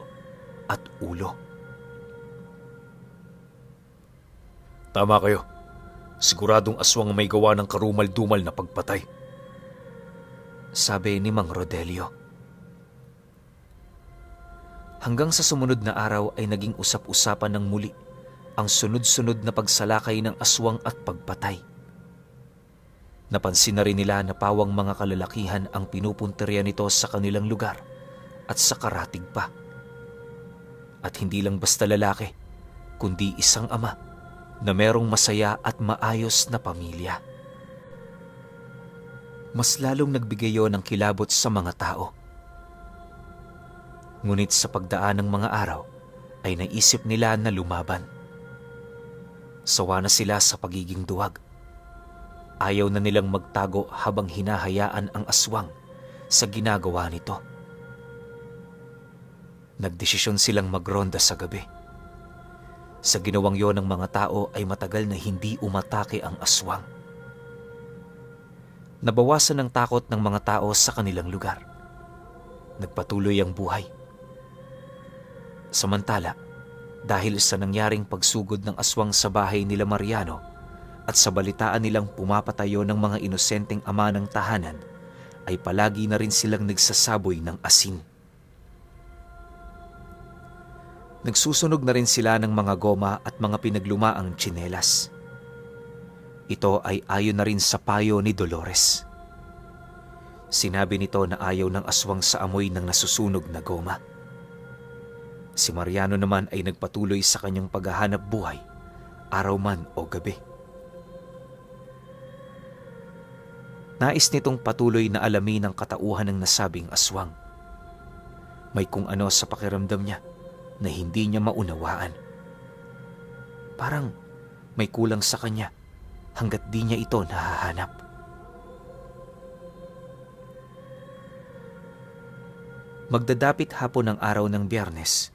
at ulo. Tama kayo. Siguradong aswang ang may gawa ng karumal-dumal na pagpatay. Sabi ni Mang Rodelio. Hanggang sa sumunod na araw ay naging usap-usapan ng muli ang sunod-sunod na pagsalakay ng aswang at pagpatay. Napansin na rin nila na pawang mga kalalakihan ang pinupunteriya nito sa kanilang lugar at sa karatig pa. At hindi lang basta lalaki, kundi isang ama na merong masaya at maayos na pamilya. Mas lalong nagbigay yon ng kilabot sa mga tao. Ngunit sa pagdaan ng mga araw ay naisip nila na lumaban. Sawa na sila sa pagiging duwag. Ayaw na nilang magtago habang hinahayaan ang aswang sa ginagawa nito. Nagdesisyon silang magronda sa gabi. Sa ginawang yon ng mga tao ay matagal na hindi umatake ang aswang. Nabawasan ang takot ng mga tao sa kanilang lugar. Nagpatuloy ang buhay. Samantala, dahil sa nangyaring pagsugod ng aswang sa bahay nila Mariano at sa balitaan nilang pumapatayo ng mga inosenteng ama ng tahanan, ay palagi na rin silang nagsasaboy ng asin. Nagsusunog na rin sila ng mga goma at mga pinaglumaang tsinelas. Ito ay ayon na rin sa payo ni Dolores. Sinabi nito na ayaw ng aswang sa amoy ng nasusunog na goma. Si Mariano naman ay nagpatuloy sa kanyang paghahanap buhay, araw man o gabi. Nais nitong patuloy na alamin ang katauhan ng nasabing aswang. May kung ano sa pakiramdam niya na hindi niya maunawaan. Parang may kulang sa kanya hanggat di niya ito nahahanap. Magdadapit hapon ng araw ng Biyernes,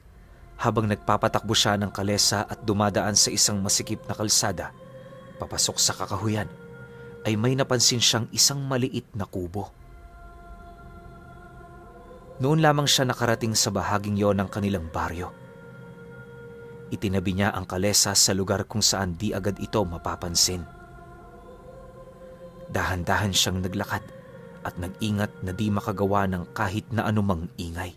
habang nagpapatakbo siya ng kalesa at dumadaan sa isang masikip na kalsada, papasok sa kakahuyan, ay may napansin siyang isang maliit na kubo. Noon lamang siya nakarating sa bahaging yon ng kanilang baryo. Itinabi niya ang kalesa sa lugar kung saan di agad ito mapapansin. Dahan-dahan siyang naglakad at nag-ingat na di makagawa ng kahit na anumang ingay.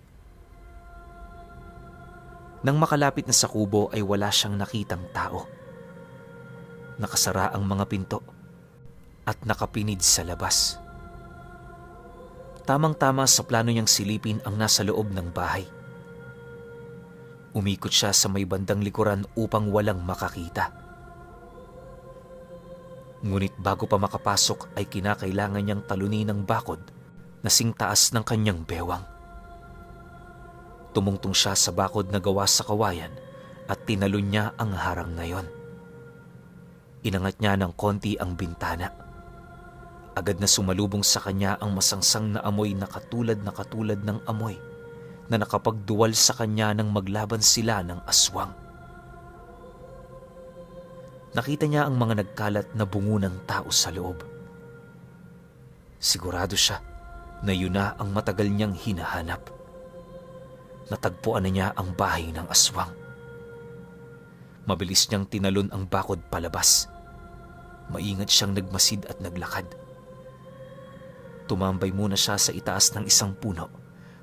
Nang makalapit na sa kubo ay wala siyang nakitang tao. Nakasara ang mga pinto at nakapinid sa labas. Tamang-tama sa plano niyang silipin ang nasa loob ng bahay. Umikot siya sa may bandang likuran upang walang makakita. Ngunit bago pa makapasok ay kinakailangan niyang talunin ng bakod na singtaas ng kanyang bewang. Tumungtong siya sa bakod na gawa sa kawayan at tinalon niya ang harang na yon. Inangat niya ng konti ang bintana. Agad na sumalubong sa kanya ang masangsang na amoy na katulad ng amoy na nakapagduwal sa kanya nang maglaban sila ng aswang. Nakita niya ang mga nagkalat na bungo ng tao sa loob. Sigurado siya na yun na ang matagal niyang hinahanap. Natagpuan na niya ang bahay ng aswang. Mabilis niyang tinalon ang bakod palabas. Maingat siyang nagmasid at naglakad. Tumambay muna siya sa itaas ng isang puno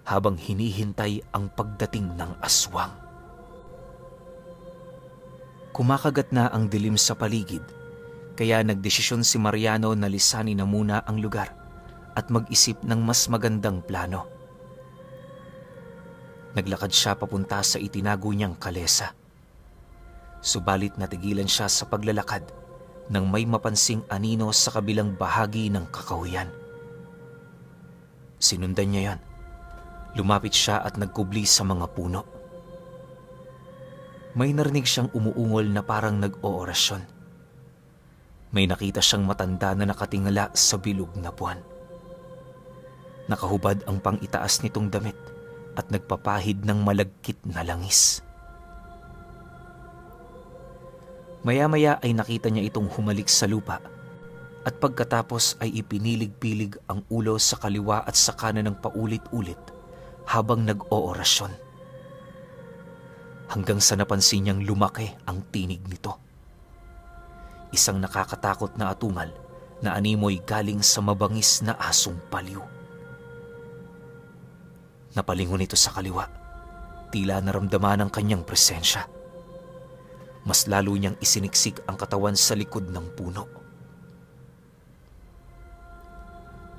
habang hinihintay ang pagdating ng aswang. Kumakagat na ang dilim sa paligid, kaya nagdesisyon si Mariano na lisanin na muna ang lugar at mag-isip ng mas magandang plano. Naglakad siya papunta sa itinago niyang kalesa. Subalit natigilan siya sa paglalakad nang may mapansing anino sa kabilang bahagi ng kakahuyan. Sinundan niya yan. Lumapit siya at nagkubli sa mga puno. May narinig siyang umuungol na parang nag-oorasyon. May nakita siyang matanda na nakatingala sa bilog na buwan. Nakahubad ang pang-itaas nitong damit at nagpapahid ng malagkit na langis. Maya-maya ay nakita niya itong humalik sa lupa at pagkatapos ay ipinilig-pilig ang ulo sa kaliwa at sa kanan ng paulit-ulit habang nag-oorasyon. Hanggang sa napansin niyang lumaki ang tinig nito. Isang nakakatakot na atungal na animoy galing sa mabangis na asong paliw. Napalingon ito sa kaliwa. Tila naramdaman ang kanyang presensya. Mas lalo niyang isiniksik ang katawan sa likod ng puno.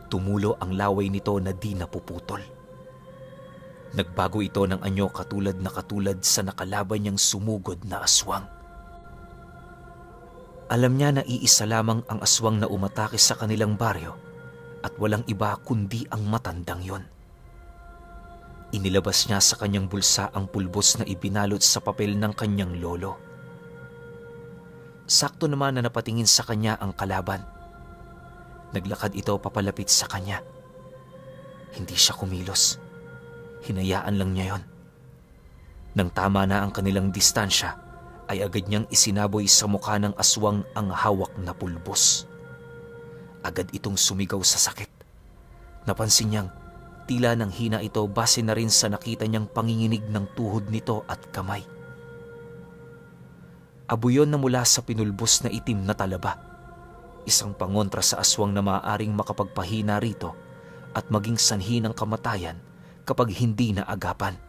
Tumulo ang laway nito na di napuputol. Nagbago ito ng anyo katulad sa nakalaban niyang sumugod na aswang. Alam niya na iisa lamang ang aswang na umatake sa kanilang baryo at walang iba kundi ang matandang yon. Inilabas niya sa kanyang bulsa ang pulbos na ibinalot sa papel ng kanyang lolo. Sakto naman na napatingin sa kanya ang kalaban. Naglakad ito papalapit sa kanya. Hindi siya kumilos. Hinayaan lang niya yon. Nang tama na ang kanilang distansya, ay agad niyang isinaboy sa mukha ng aswang ang hawak na pulbos. Agad itong sumigaw sa sakit. Napansin niyang tila nang hina ito base na rin sa nakita niyang panginginig ng tuhod nito at kamay. Abuyon na mula sa pinulbos na itim na talaba. Isang pangontra sa aswang na maaaring makapagpahina rito at maging sanhi ng kamatayan kapag hindi na agapan.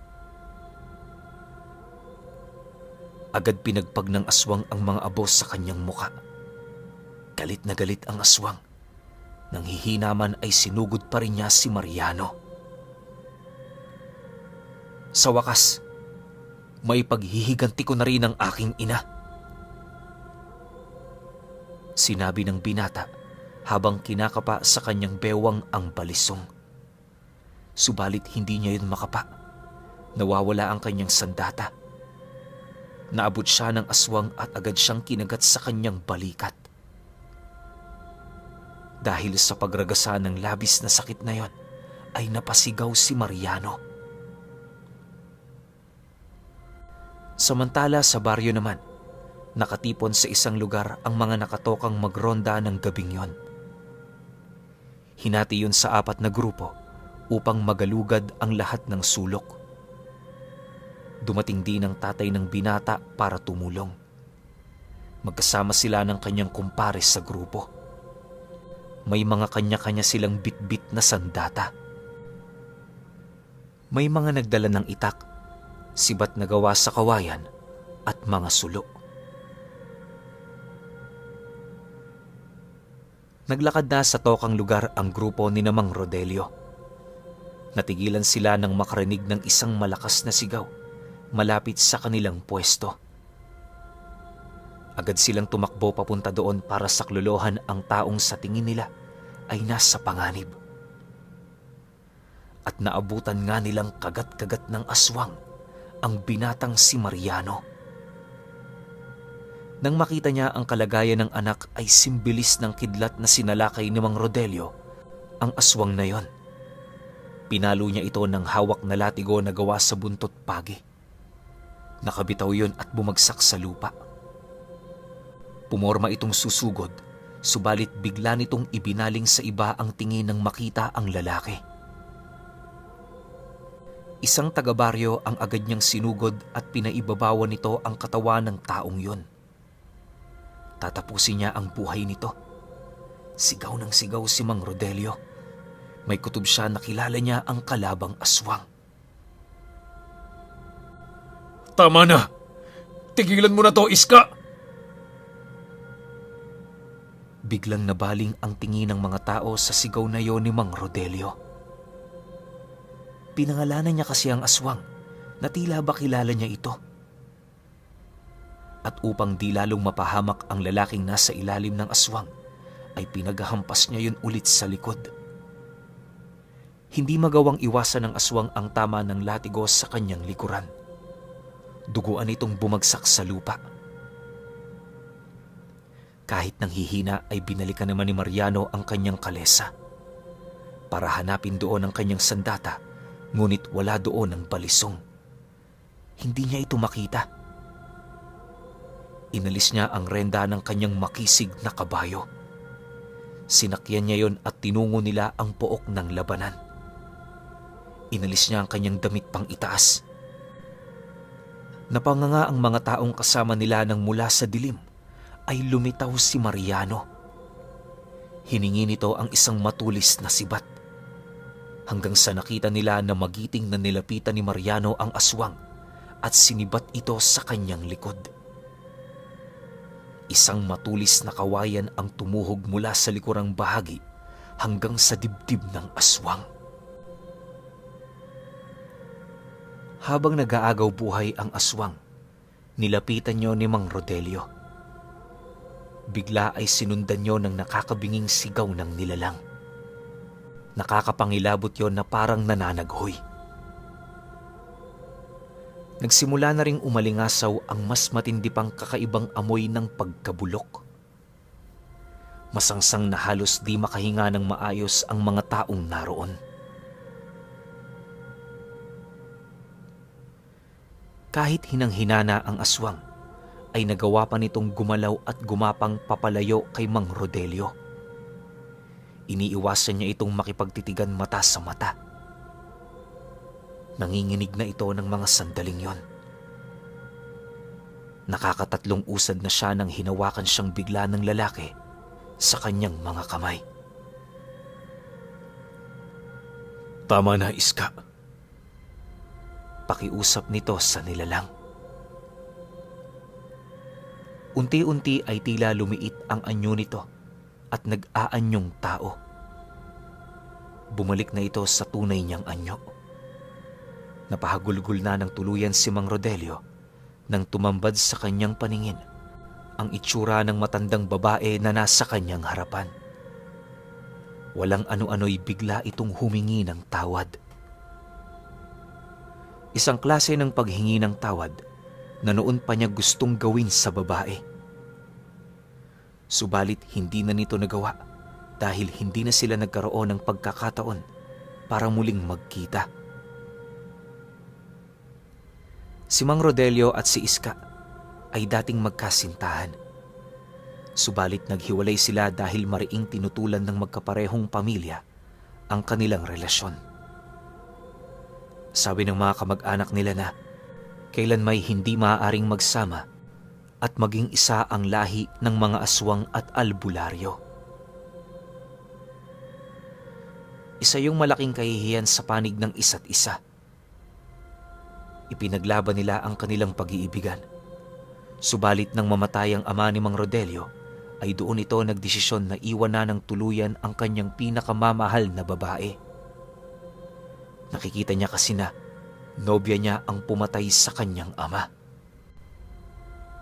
Agad pinagpag ng aswang ang mga abo sa kanyang muka. Galit na galit ang aswang. Nang hihina man ay sinugod pa rin niya si Mariano. Sa wakas, may paghihiganti ko na rin ang aking ina. Sinabi ng binata habang kinakapa sa kanyang bewang ang balisong. Subalit hindi niya yun makapa. Nawawala ang kanyang sandata. Naabot siya ng aswang at agad siyang kinagat sa kanyang balikat. Dahil sa pagragasa ng labis na sakit na yon, ay napasigaw si Mariano. Samantala sa baryo naman, nakatipon sa isang lugar ang mga nakatokang magronda ng gabing yon. Hinati yun sa 4 na grupo upang magalugad ang lahat ng sulok. Dumating din ang tatay ng binata para tumulong. Magkasama sila ng kanyang kumpare sa grupo. May mga kanya-kanya silang bitbit na sandata. May mga nagdala ng itak, sibat na gawa sa kawayan at mga sulo. Naglakad na sa tokang lugar ang grupo ni Mang Rodelio. Natigilan sila nang makarinig ng isang malakas na sigaw malapit sa kanilang pwesto. Agad silang tumakbo papunta doon para saklolohan ang taong sa tingin nila ay nasa panganib. At naabutan nga nilang kagat-kagat ng aswang ang binatang si Mariano. Nang makita niya ang kalagayan ng anak ay simbilis ng kidlat na sinalakay ni Mang Rodelio ang aswang na yon. Pinalo niya ito ng hawak na latigo na gawa sa buntot pagi. Nakabitaw yon at bumagsak sa lupa. Pumorma itong susugod, subalit bigla nitong ibinaling sa iba ang tingin nang makita ang lalaki. Isang taga-baryo ang agad niyang sinugod at pinaibabawan nito ang katawan ng taong yon. Tatapusin niya ang buhay nito. Sigaw ng sigaw si Mang Rodelio. May kutob siya na kilala niya ang kalabang aswang. Tama na! Tigilan mo na to, Iska! Biglang nabaling ang tingin ng mga tao sa sigaw na yon ni Mang Rodelio. Pinangalanan niya kasi ang aswang na tila ba kilala niya ito. At upang di lalong mapahamak ang lalaking nasa ilalim ng aswang, ay pinaghahampas niya yun ulit sa likod. Hindi magawang iwasan ng aswang ang tama ng latigo sa kanyang likuran. Duguan itong bumagsak sa lupa. Kahit nang hihina ay binalikan naman ni Mariano ang kanyang kalesa para hanapin doon ang kanyang sandata, ngunit wala doon ang balisong. Hindi niya ito makita. Inalis niya ang renda ng kanyang makisig na kabayo. Sinakyan niya yon at tinungo nila ang pook ng labanan. Inalis niya ang kanyang damit pang itaas. Napanganga ang mga taong kasama nila nang mula sa dilim ay lumitaw si Mariano. Hiningi nito ang isang matulis na sibat. Hanggang sa nakita nila na magiting na nilapitan ni Mariano ang aswang at sinibat ito sa kanyang likod. Isang matulis na kawayan ang tumuhog mula sa likurang bahagi hanggang sa dibdib ng aswang. Habang nag-aagaw buhay ang aswang, nilapitan niyo ni Mang Rodelio. Bigla ay sinundan niyo ng nakakabinging sigaw ng nilalang. Nakakapangilabot yon na parang nananaghoy. Nagsimula na ring umalingasaw ang mas matindi pang kakaibang amoy ng pagkabulok. Masangsang na halos di makahinga ng maayos ang mga taong naroon. Kahit hinang-hinana ang aswang, ay nagawa pa nitong gumalaw at gumapang papalayo kay Mang Rodelio. Iniiwasan niya itong makipagtitigan mata sa mata. Nanginginig na ito ng mga sandaling yon. Nakakatatlong usad na siya nang hinawakan siyang bigla ng lalaki sa kanyang mga kamay. Tama na, Iska. Pakiusap nito sa nilalang. Unti-unti ay tila lumiit ang anyo nito at nag-aanyong tao. Bumalik na ito sa tunay niyang anyo. Napahagulgul na ng tuluyan si Mang Rodelio nang tumambad sa kanyang paningin ang itsura ng matandang babae na nasa kanyang harapan. Walang ano-ano'y bigla itong humingi ng tawad. Isang klase ng paghingi ng tawad na noon pa niya gustong gawin sa babae. Subalit hindi na nito nagawa dahil hindi na sila nagkaroon ng pagkakataon para muling magkita. Si Mang Rodelio at si Iska ay dating magkasintahan. Subalit naghiwalay sila dahil mariing tinutulan ng magkaparehong pamilya ang kanilang relasyon. Sabi ng mga kamag-anak nila na kailan may hindi maaaring magsama at maging isa ang lahi ng mga aswang at albularyo. Isa yung malaking kahihiyan sa panig ng isa't isa. Ipinaglaban nila ang kanilang pag-iibigan. Subalit nang mamatay ang ama ni Mang Rodelio, ay doon ito nagdesisyon na iwan na ng tuluyan ang kanyang pinakamamahal na babae. Nakikita niya kasi na nobya niya ang pumatay sa kanyang ama.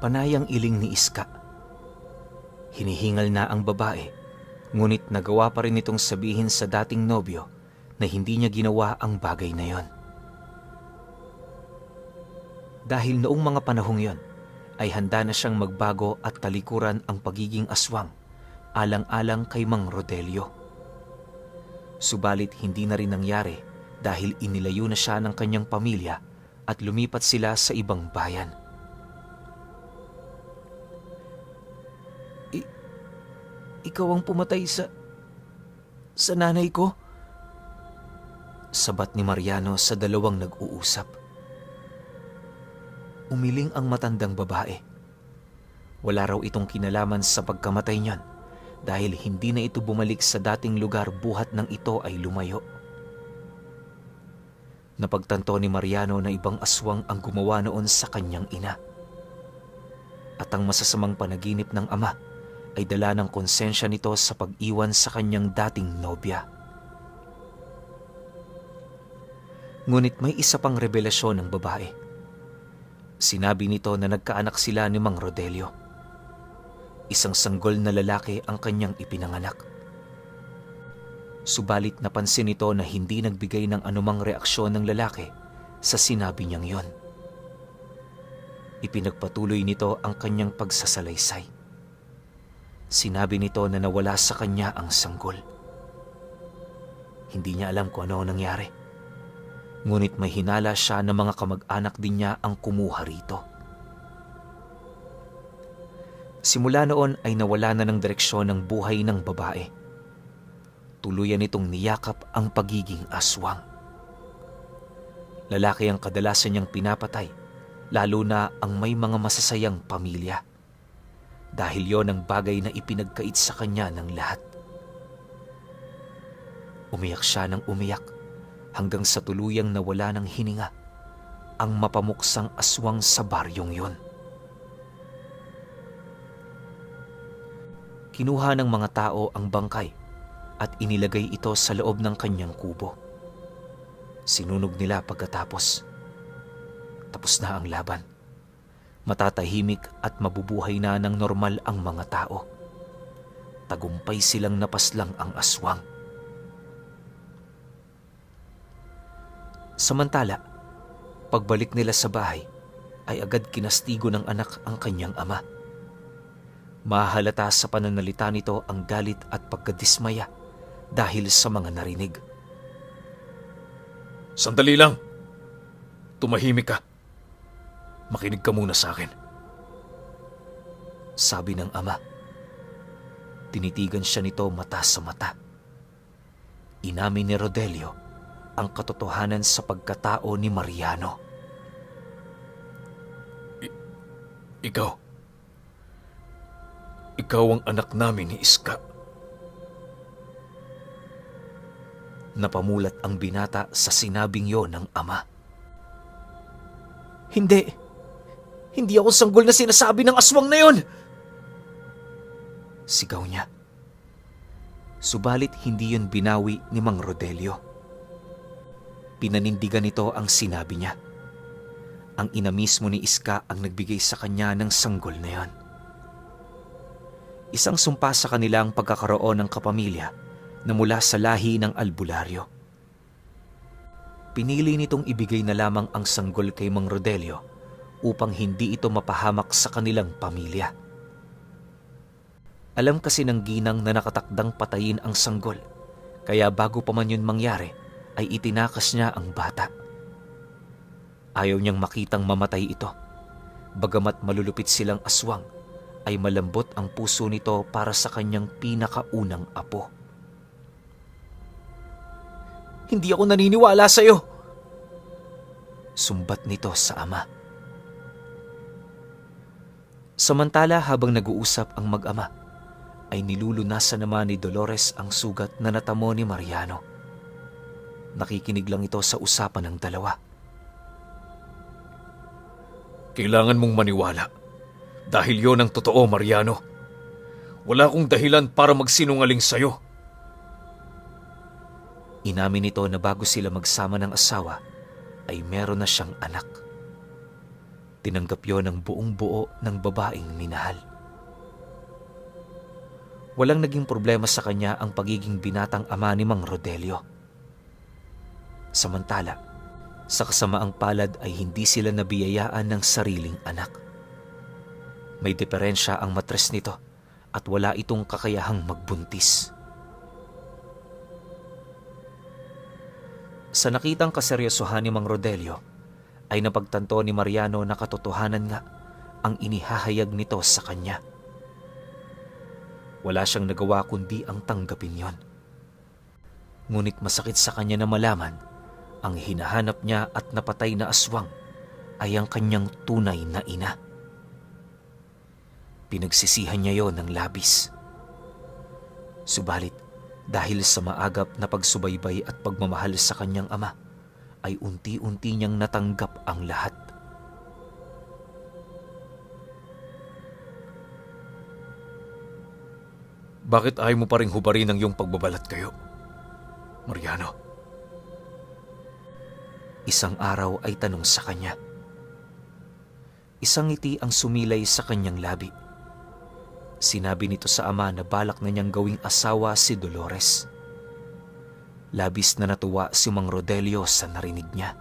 Panayang iling ni Iska. Hinihingal na ang babae, ngunit nagawa pa rin itong sabihin sa dating nobyo na hindi niya ginawa ang bagay na yon. Dahil noong mga panahong yon, ay handa na siyang magbago at talikuran ang pagiging aswang, alang-alang kay Mang Rodelio. Subalit hindi na rin nangyari dahil inilayo na siya ng kanyang pamilya at lumipat sila sa ibang bayan. Ikaw ang pumatay sa nanay ko? Sabat ni Mariano sa dalawang nag-uusap. Umiling ang matandang babae. Wala raw itong kinalaman sa pagkamatay niyan dahil hindi na ito bumalik sa dating lugar buhat nang ito ay lumayo. Napagtanto ni Mariano na ibang aswang ang gumawa noon sa kanyang ina. At ang masasamang panaginip ng ama ay dala ng konsensya nito sa pag-iwan sa kanyang dating nobya. Ngunit may isa pang revelasyon ng babae. Sinabi nito na nagkaanak sila ni Mang Rodelio. Isang sanggol na lalaki ang kanyang ipinanganak. Subalit napansin nito na hindi nagbigay ng anumang reaksyon ng lalaki sa sinabi niyang yon. Ipinagpatuloy nito ang kanyang pagsasalaysay. Sinabi nito na nawala sa kanya ang sanggol. Hindi niya alam kung ano ang nangyari. Ngunit may hinala siya na mga kamag-anak din niya ang kumuha rito. Simula noon ay nawala na ng direksyon ng buhay ng babae. Tuluyan nitong niyakap ang pagiging aswang. Lalaki ang kadalasan niyang pinapatay, lalo na ang may mga masasayang pamilya. Dahil yon ang bagay na ipinagkait sa kanya ng lahat. Umiyak siya ng umiyak hanggang sa tuluyang nawala ng hininga ang mapamuksang aswang sa baryong yon. Kinuha ng mga tao ang bangkay at inilagay ito sa loob ng kanyang kubo. Sinunog nila pagkatapos. tapos na ang laban. Matatahimik at mabubuhay na ng normal ang mga tao. Tagumpay silang napaslang ang aswang. Samantala, pagbalik nila sa bahay, ay agad kinastigo ng anak ang kanyang ama. Mahalata sa pananalita nito ang galit at pagkadismaya dahil sa mga narinig. Sandali lang. Tumahimik ka. Makinig ka muna sa akin. Sabi ng ama. Tinitigan siya nito mata sa mata. Inamin ni Rodelio ang katotohanan sa pagkatao ni Mariano. Ikaw ang anak namin ni Iska. Napamulat ang binata sa sinabing yon ng ama. Hindi. Hindi ako sanggol na sinasabi ng aswang na yon! Sigaw niya. Subalit hindi yun binawi ni Mang Rodelio. Pinanindigan nito ang sinabi niya. Ang ina mismo ni Iska ang nagbigay sa kanya ng sanggol na yon. Isang sumpa sa kanila ang pagkakaroon ng kapamilya na mula sa lahi ng albularyo. Pinili nitong ibigay na lamang ang sanggol kay Mang Rodelio upang hindi ito mapahamak sa kanilang pamilya. Alam kasi ng ginang na nakatakdang patayin ang sanggol, kaya bago pa man yun mangyari ay itinakas niya ang bata. Ayaw niyang makitang mamatay ito. Bagamat malulupit silang aswang, ay malambot ang puso nito para sa kanyang pinakaunang apo. Hindi ako naniniwala sa'yo! Sumbat nito sa ama. Samantala habang nag-uusap ang mag-ama, ay nilulunasan naman ni Dolores ang sugat na natamo ni Mariano. Nakikinig lang ito sa usapan ng dalawa. Kailangan mong maniwala. Dahil yon ang totoo, Mariano. Wala akong dahilan para magsinungaling sa'yo. Inamin nito na bago sila magsama ng asawa, ay meron na siyang anak. Tinanggap yon ng buong buo ng babaeng minahal. Walang naging problema sa kanya ang pagiging binatang ama ni Mang Rodelio. Samantala, sa kasamaang palad ay hindi sila nabiyayaan ng sariling anak. May diferensya ang matres nito at wala itong kakayahang magbuntis. Sa nakitang kaseryosohan ni Mang Rodelio, ay napagtanto ni Mariano na katotohanan nga ang inihahayag nito sa kanya. Wala siyang nagawa kundi ang tanggapin yon. Ngunit masakit sa kanya na malaman ang hinahanap niya at napatay na aswang ay ang kanyang tunay na ina. Pinagsisihan niya yon ng labis. Subalit, dahil sa maagap na pagsubaybay at pagmamahal sa kanyang ama, ay unti-unti niyang natanggap ang lahat. Bakit ayaw mo pa ring hubarin ang iyong pagbabalat kayo, Mariano? Isang araw ay tanong sa kanya. Isang ngiti ang sumilay sa kanyang labi. Sinabi nito sa ama na balak na niyang gawing asawa si Dolores. Labis na natuwa si Mang Rodelio sa narinig niya.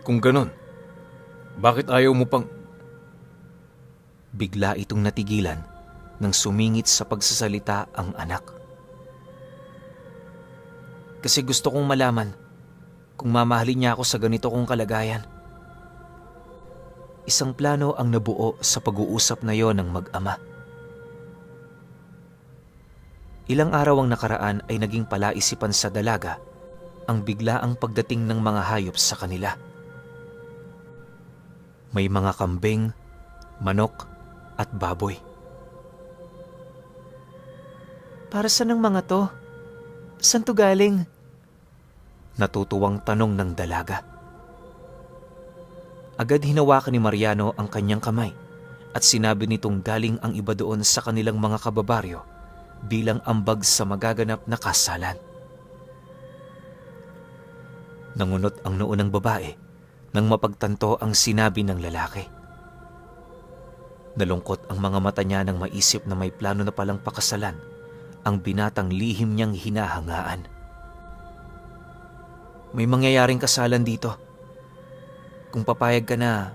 Kung ganon, bakit ayaw mo pang... Bigla itong natigilan nang sumingit sa pagsasalita ang anak. Kasi gusto kong malaman kung mamahalin niya ako sa ganito kong kalagayan. Isang plano ang nabuo sa pag-uusap na yon ng mag-ama. Ilang araw ang nakaraan ay naging palaisipan sa dalaga ang biglaang pagdating ng mga hayop sa kanila. May mga kambing, manok, at baboy. Para saan ang mga to? Saan to galing? Natutuwang tanong ng dalaga. Agad hinawakan ni Mariano ang kanyang kamay at sinabi nitong galing ang iba doon sa kanilang mga kababaryo bilang ambag sa magaganap na kasalan. Nangunot ang noo ng babae nang mapagtanto ang sinabi ng lalaki. Nalungkot ang mga mata niya nang maisip na may plano na palang pakasalan ang binatang lihim niyang hinahangaan. May mangyayaring kasalan dito. Kung papayag ka na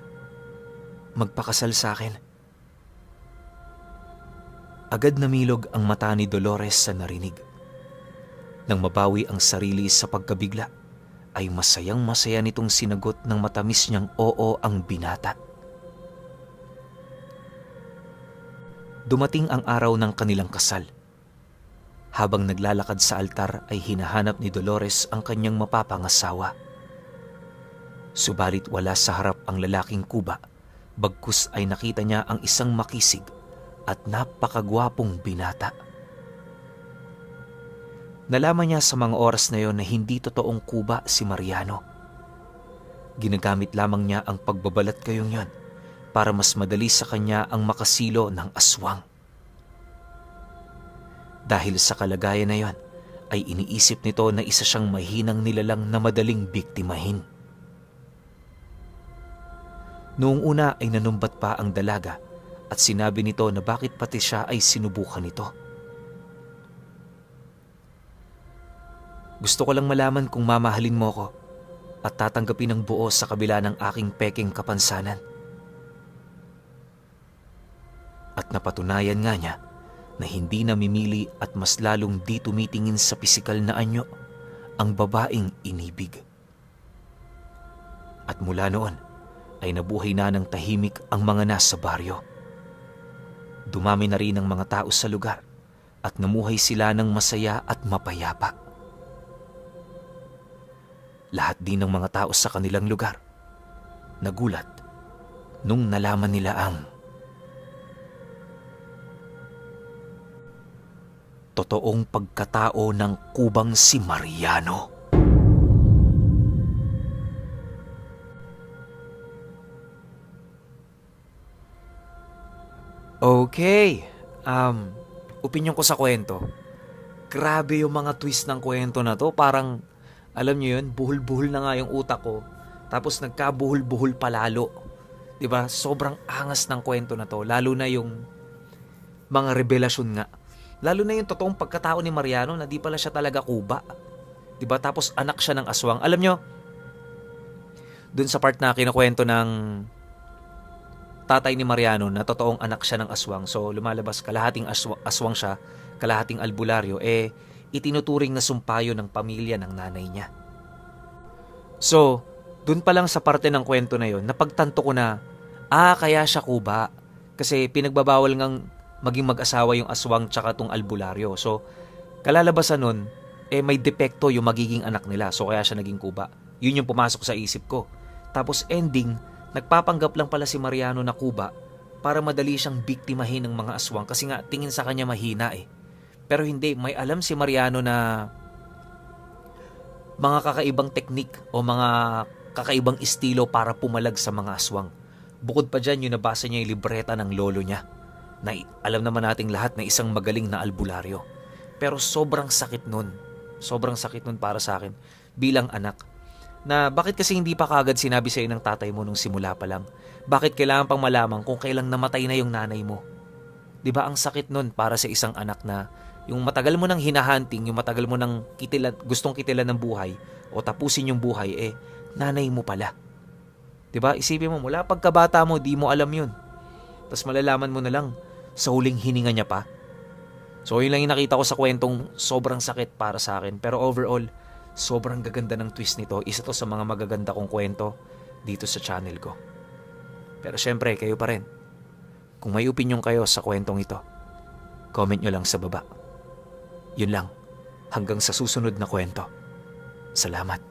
magpakasal sa akin. Agad namilog ang mata ni Dolores sa narinig. Nang mabawi ang sarili sa pagkabigla, ay masayang-masaya nitong sinagot ng matamis niyang oo ang binata. Dumating ang araw ng kanilang kasal. Habang naglalakad sa altar ay hinahanap ni Dolores ang kanyang mapapangasawa. Subalit wala sa harap ang lalaking kuba, bagkus ay nakita niya ang isang makisig at napakagwapong binata. Nalaman niya sa mga oras na yon na hindi totoong kuba si Mariano. Ginagamit lamang niya ang pagbabalat kayong yon para mas madali sa kanya ang makasilo ng aswang. Dahil sa kalagayan na yon, ay iniisip nito na isa siyang mahinang nilalang na madaling biktimahin. Noong una ay nanumbat pa ang dalaga at sinabi nito na bakit pati siya ay sinubukan nito. Gusto ko lang malaman kung mamahalin mo ko at tatanggapin ng buo sa kabila ng aking peking kapansanan. At napatunayan nga niya na hindi namimili at mas lalong di tumitingin sa pisikal na anyo ang babaeng inibig. At mula noon ay nabuhay na ng tahimik ang mga nasa baryo. Dumami na rin ang mga tao sa lugar at namuhay sila ng masaya at mapayapa. Lahat din ng mga tao sa kanilang lugar nagulat nung nalaman nila ang totoong pagkatao ng kubang si Mariano. Okay, opinyon ko sa kwento. Grabe yung mga twist ng kwento na to. Parang, alam nyo yun, buhol-buhol na nga yung utak ko. Tapos nagkabuhol-buhol palalo. Diba? Sobrang angas ng kwento na to. Lalo na yung mga revelasyon nga. Lalo na yung totoong pagkatao ni Mariano na di pala siya talaga kuba. Diba? Tapos anak siya ng aswang. Alam nyo, dun sa part na kinukwento ng tatay ni Mariano na totoong anak siya ng aswang. So lumalabas kalahating aswang siya, kalahating albularyo, itinuturing na sumpayo ng pamilya ng nanay niya. So, dun pa lang sa parte ng kwento na yon, napagtanto ko na, kaya siya kuba. Kasi pinagbabawal ngang maging mag-asawa yung aswang tsaka tong albularyo. So, kalalabasan nun, may depekto yung magiging anak nila. So, kaya siya naging kuba. Yun yung pumasok sa isip ko. Tapos ending, nagpapanggap lang pala si Mariano na kuba para madali siyang biktimahin ng mga aswang kasi nga tingin sa kanya mahina . Pero hindi, may alam si Mariano na mga kakaibang teknik o mga kakaibang estilo para pumalag sa mga aswang. Bukod pa dyan, yung nabasa niya yung libreta ng lolo niya na alam naman nating lahat na isang magaling na albularyo. Pero sobrang sakit nun para sa akin bilang anak. Na bakit kasi hindi pa kagad sinabi sa'yo ng tatay mo nung simula pa lang? Bakit kailangan pang malaman kung kailang namatay na yung nanay mo? Diba ang sakit nun para sa isang anak na yung matagal mo nang hinahunting, yung matagal mo nang gustong kitilan ng buhay o tapusin yung buhay, nanay mo pala. Diba? Isipin mo, mula pagkabata mo, di mo alam yun. Tapos malalaman mo na lang sa huling hininga niya pa. So yun lang yung nakita ko sa kwentong sobrang sakit para sa akin. Pero overall, sobrang gaganda ng twist nito. Isa to sa mga magaganda kong kwento dito sa channel ko. Pero syempre, kayo pa rin. Kung may opinion kayo sa kwentong ito, comment nyo lang sa baba. Yun lang. Hanggang sa susunod na kwento. Salamat.